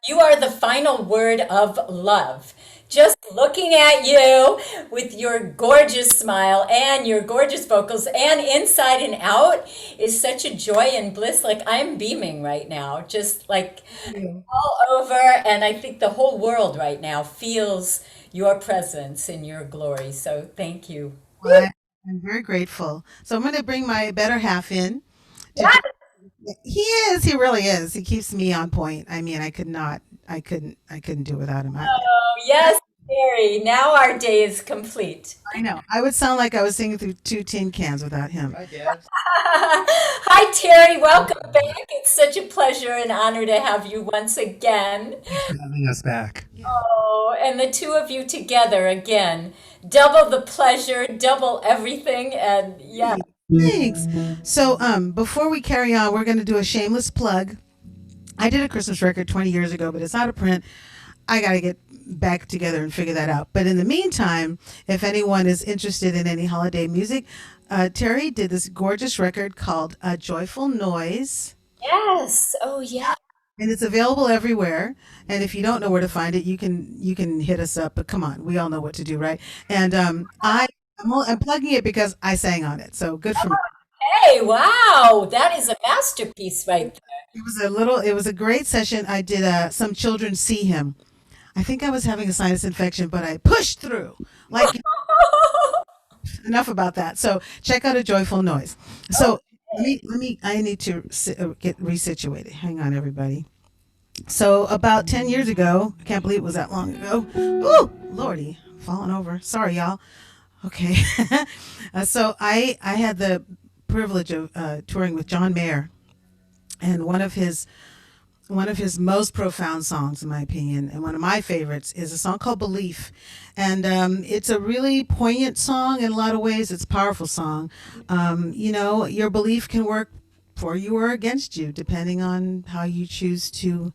You are the final word of love. Just looking at you with your gorgeous smile and your gorgeous vocals and inside and out is such a joy and bliss. Like I'm beaming right now, just like all over. And I think the whole world right now feels your presence and your glory. So thank you. well, I'm very grateful. So I'm going to bring my better half in. He is. He really is. He keeps me on point. I mean, I couldn't do without him. Oh, yes, Terry. Now our day is complete. I know. I would sound like I was singing through 2 tin cans without him. Hi, Dad. Hi, Terry. Welcome back. It's such a pleasure and honor to have you once again. Thanks for having us back. Oh, and the two of you together again. Double the pleasure, double everything, and yeah. Thanks. So, before we carry on, we're going to do a shameless plug. I did a Christmas record 20 years ago, but it's out of print. I got to get back together and figure that out. But in the meantime, if anyone is interested in any holiday music, Terry did this gorgeous record called Joyful Noise. Yes. Oh, yeah. And it's available everywhere. And if you don't know where to find it, you can hit us up. But come on, we all know what to do, right? And I'm plugging it because I sang on it. So good for me. Hey, wow. That is a masterpiece right there. It was a great session. I did Some Children See Him. I think I was having a sinus infection, but I pushed through. Like enough about that. So check out A Joyful Noise. So I need to get resituated. Hang on, everybody. So about 10 years ago, I can't believe it was that long ago. Ooh, Lordy, falling over. Sorry, y'all. Okay. So I had the privilege of touring with John Mayer, and one of his most profound songs, in my opinion, and one of my favorites, is a song called Belief. And it's a really poignant song in a lot of ways. It's a powerful song. Your belief can work for you or against you, depending on how you choose to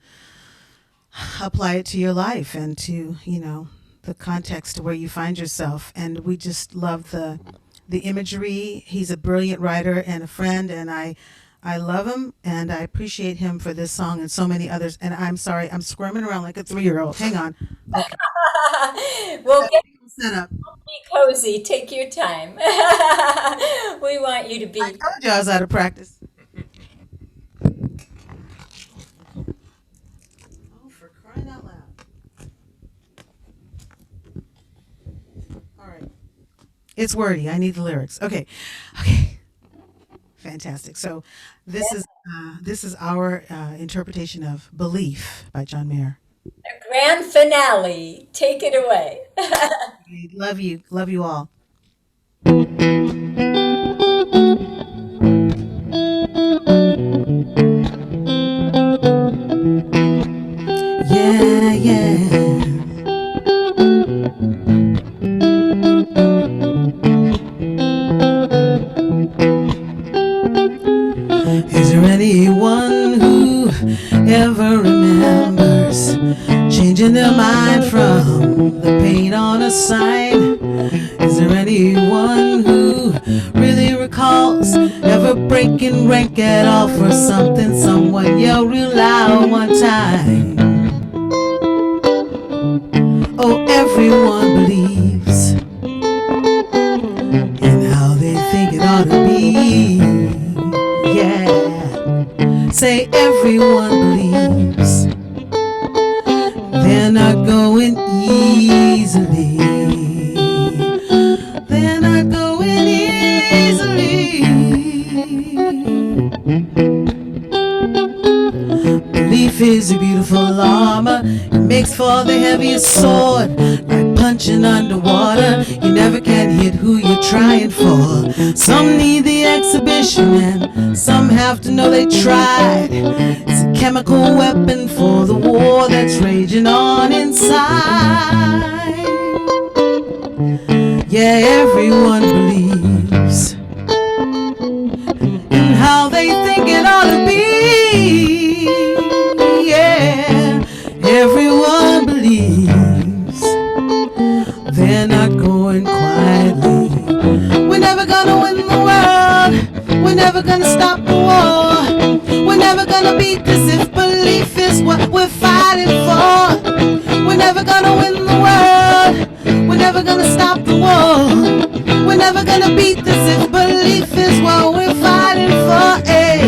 apply it to your life and to, the context where you find yourself. And we just love the imagery. He's a brilliant writer and a friend, and I love him, and I appreciate him for this song and so many others. And I'm sorry, I'm squirming around like a 3-year-old. Hang on. Okay. We'll get set up. Be cozy. Take your time. We want you to be. I told you I was out of practice. Oh, for crying out loud. All right. It's wordy. I need the lyrics. Okay. Fantastic. So this is our interpretation of Belief by John Mayer. The grand finale. Take it away. Love you. Love you all. Yeah. Is there anyone who ever remembers changing their mind from the paint on a sign? Is there anyone who really recalls ever breaking rank at all for something someone yelled real loud one time? Oh, everyone believes in how they think it ought to be. Yeah, say everyone believes they're not going easily. They're not going easily. Belief is a beautiful armor. It makes for the heaviest sword. Like punching punching underwater. You never can hit who you're trying for. Some need the exhibition and some have to know they tried. It's a chemical weapon for the war that's raging on inside. Yeah, everyone believes in how they think it ought to be. Yeah, everyone believes they're not going quietly. We're never gonna win the world. We're never gonna stop the war. We're never gonna beat this if belief is what we're fighting for. We're never gonna win the world. We're never gonna stop the war. We're never gonna beat this if belief is what we're fighting for. Hey.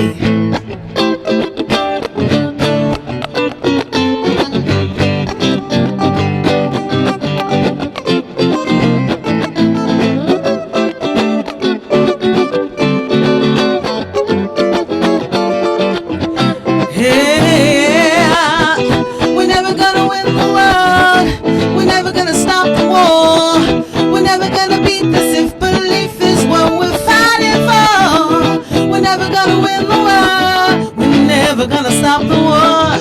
Gonna stop the war.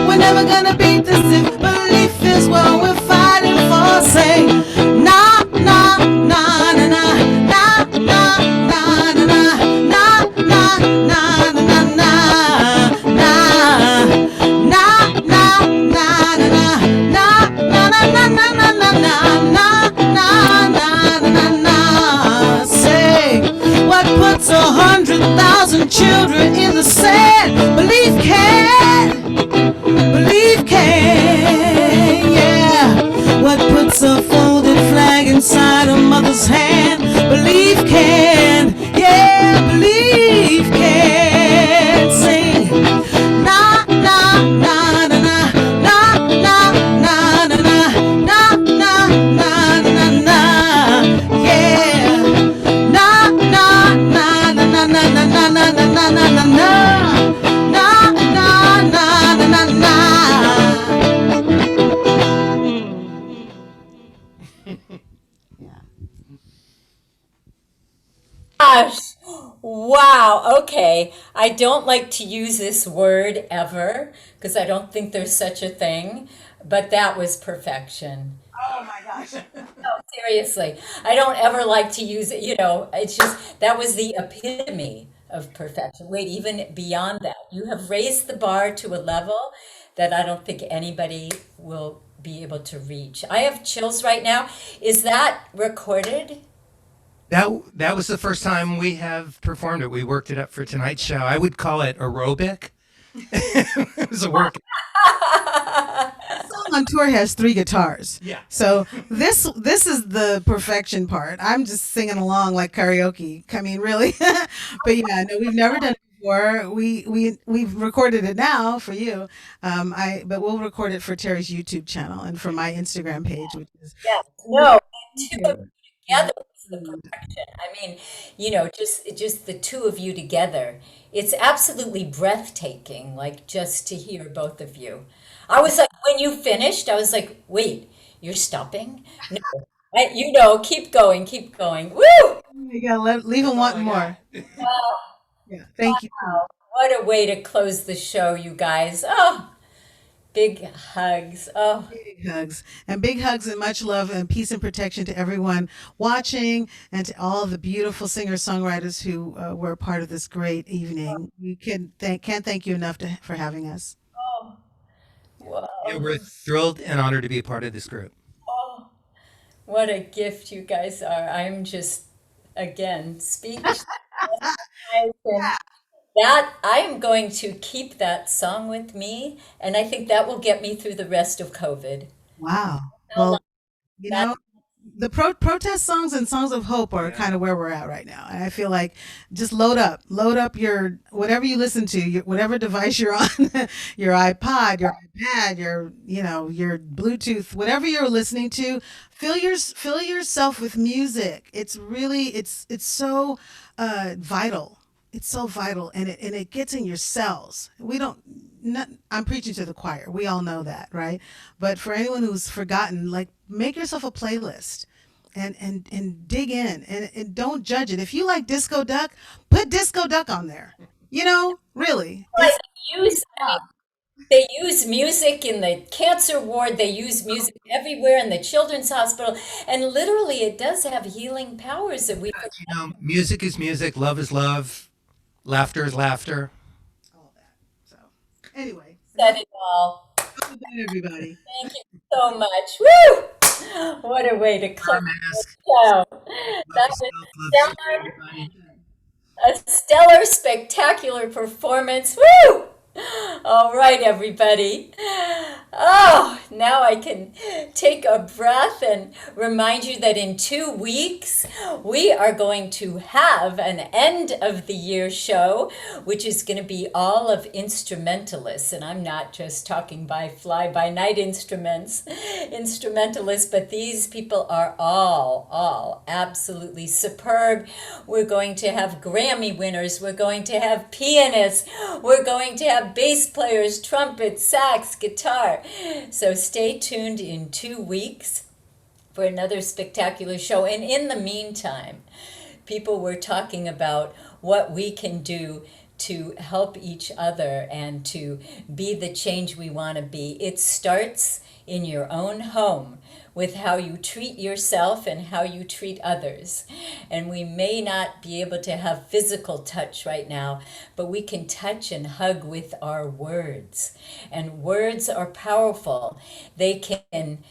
We're never gonna beat this if belief is what we're fighting for. Say, nah, nah, nah, nah, nah, nah, nah, nah, nah, nah, nah, nah, nah, nah, nah. Say, what puts 100,000 children in the sand? Believe can, yeah. What puts a folded flag inside a mother's hand? Believe can, yeah, believe can. Sing, nah, nah, nah, nah, nah, nah, nah, nah, nah, nah, nah, nah, nah, yeah. Nah, nah, nah, nah, nah, nah, nah, nah, nah, nah, nah, nah. Gosh, wow, okay. I don't like to use this word ever because I don't think there's such a thing, but that was perfection. Oh my gosh. No, seriously. I don't ever like to use it, it's just that was the epitome of perfection. Wait, even beyond that, you have raised the bar to a level that I don't think anybody will be able to reach. I have chills right now. Is that recorded? That was the first time we have performed it. We worked it up for tonight's show. I would call it aerobic. It was a work. Song on tour has 3 guitars. Yeah. So this is the perfection part. I'm just singing along like karaoke. I mean, really. But yeah, no, we've never done it before. We've recorded it now for you. But we'll record it for Terry's YouTube channel and for my Instagram page, which is Yeah. No, two of you together is the perfection. I mean, just the two of you together. It's absolutely breathtaking, like just to hear both of you. I was like, when you finished, I was like, wait, you're stopping? No, keep going, keep going. Woo! you gotta leave them wanting more. Oh, Yeah, thank you. wow. What a way to close the show, you guys. Oh, big hugs. Oh. Big hugs and big hugs and much love and peace and protection to everyone watching and to all the beautiful singer-songwriters who were a part of this great evening. We can't thank you enough for having us. Oh, wow. Yeah, we're thrilled and honored to be a part of this group. Oh, what a gift you guys are. I'm just, again, speechless. That I am going to keep that song with me, and I think that will get me through the rest of COVID. Wow. Well, the protest songs and songs of hope are kind of where we're at right now. And I feel like just load up your whatever you listen to, whatever device you're on, your iPod, your iPad, your Bluetooth, whatever you're listening to, fill yourself with music. It's really it's so vital it's so vital, and it gets in your cells. I'm preaching to the choir. We all know that, right? But for anyone who's forgotten, like, make yourself a playlist and dig in and don't judge it. If you like Disco Duck, put Disco Duck on there. Really. Right, they use music in the cancer ward. They use music everywhere in the children's hospital, and literally, it does have healing powers that we. Music is music, love is love, laughter is laughter. All that. So, anyway. Said it all. Go to bed, everybody. Thank you so much. Woo! What a way to close the show. That was a stellar, spectacular performance. Woo! All right, everybody. Oh, now I can take a breath and remind you that in 2 weeks, we are going to have an end of the year show, which is going to be all of instrumentalists. And I'm not just talking by fly-by-night instrumentalists, but these people are all absolutely superb. We're going to have Grammy winners. We're going to have pianists. We're going to have bass players, trumpet, sax, guitar. So stay tuned in 2 weeks for another spectacular show. And in the meantime, people were talking about what we can do to help each other and to be the change we want to be. It starts in your own home with how you treat yourself and how you treat others. And we may not be able to have physical touch right now, but we can touch and hug with our words. And words are powerful. They can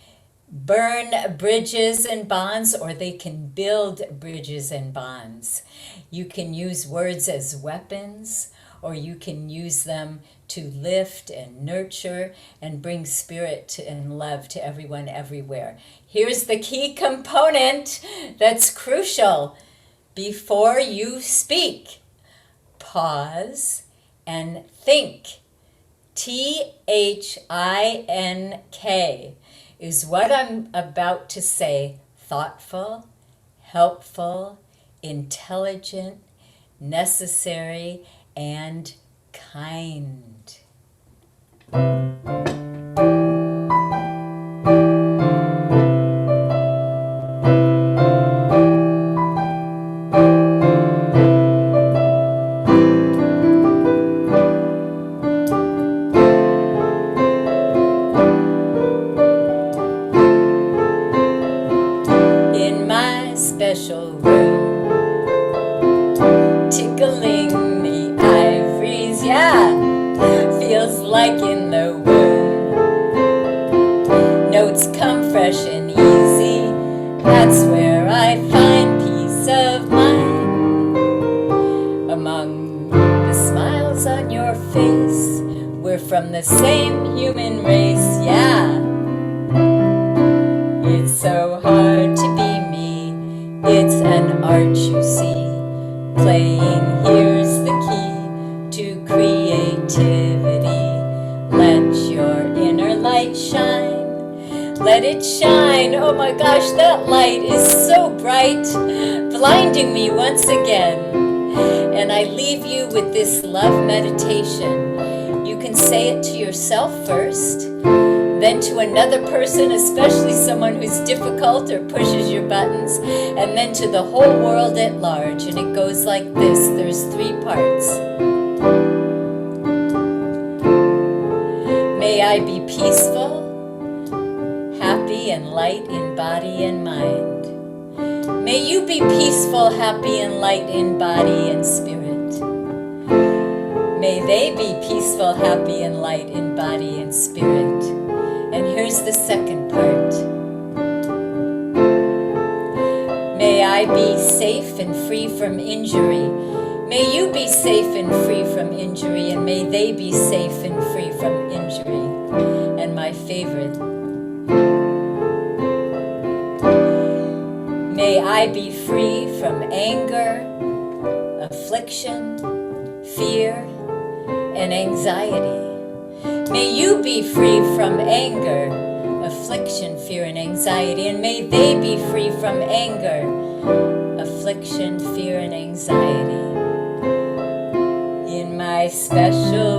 burn bridges and bonds, or they can build bridges and bonds. You can use words as weapons, or you can use them to lift and nurture and bring spirit and love to everyone everywhere. Here's the key component that's crucial. Before you speak, pause and think. THINK is what I'm about to say thoughtful, helpful, intelligent, necessary, and kind. In my special room, tickling the ivories, yeah, feels like in the womb. Notes come fresh and easy, that's where I find peace of mind. Among the smiles on your face, we're from the same human race, yeah. It's so hard to be me, it's an art you see. Playing here's the key to creativity. Let your inner light shine, let it shine. Oh my gosh, that light is so bright, blinding me once again. And I leave you with this love meditation. You can say it to yourself first, then to another person, especially someone who's difficult or pushes your buttons, and then to the whole world at large. And it goes like this. There's 3 parts. May I be peaceful, happy and light in body and mind. May you be peaceful, happy and light in body and spirit. May they be peaceful, happy and light in body and spirit. And here's the second part. May I be safe and free from injury. May you be safe and free from injury, and may they be safe and free from injury. And my favorite, may I be free from anger, affliction, fear, and anxiety. May you be free from anger, affliction, fear, and anxiety, and may they be free from anger, affliction, fear, and anxiety. my special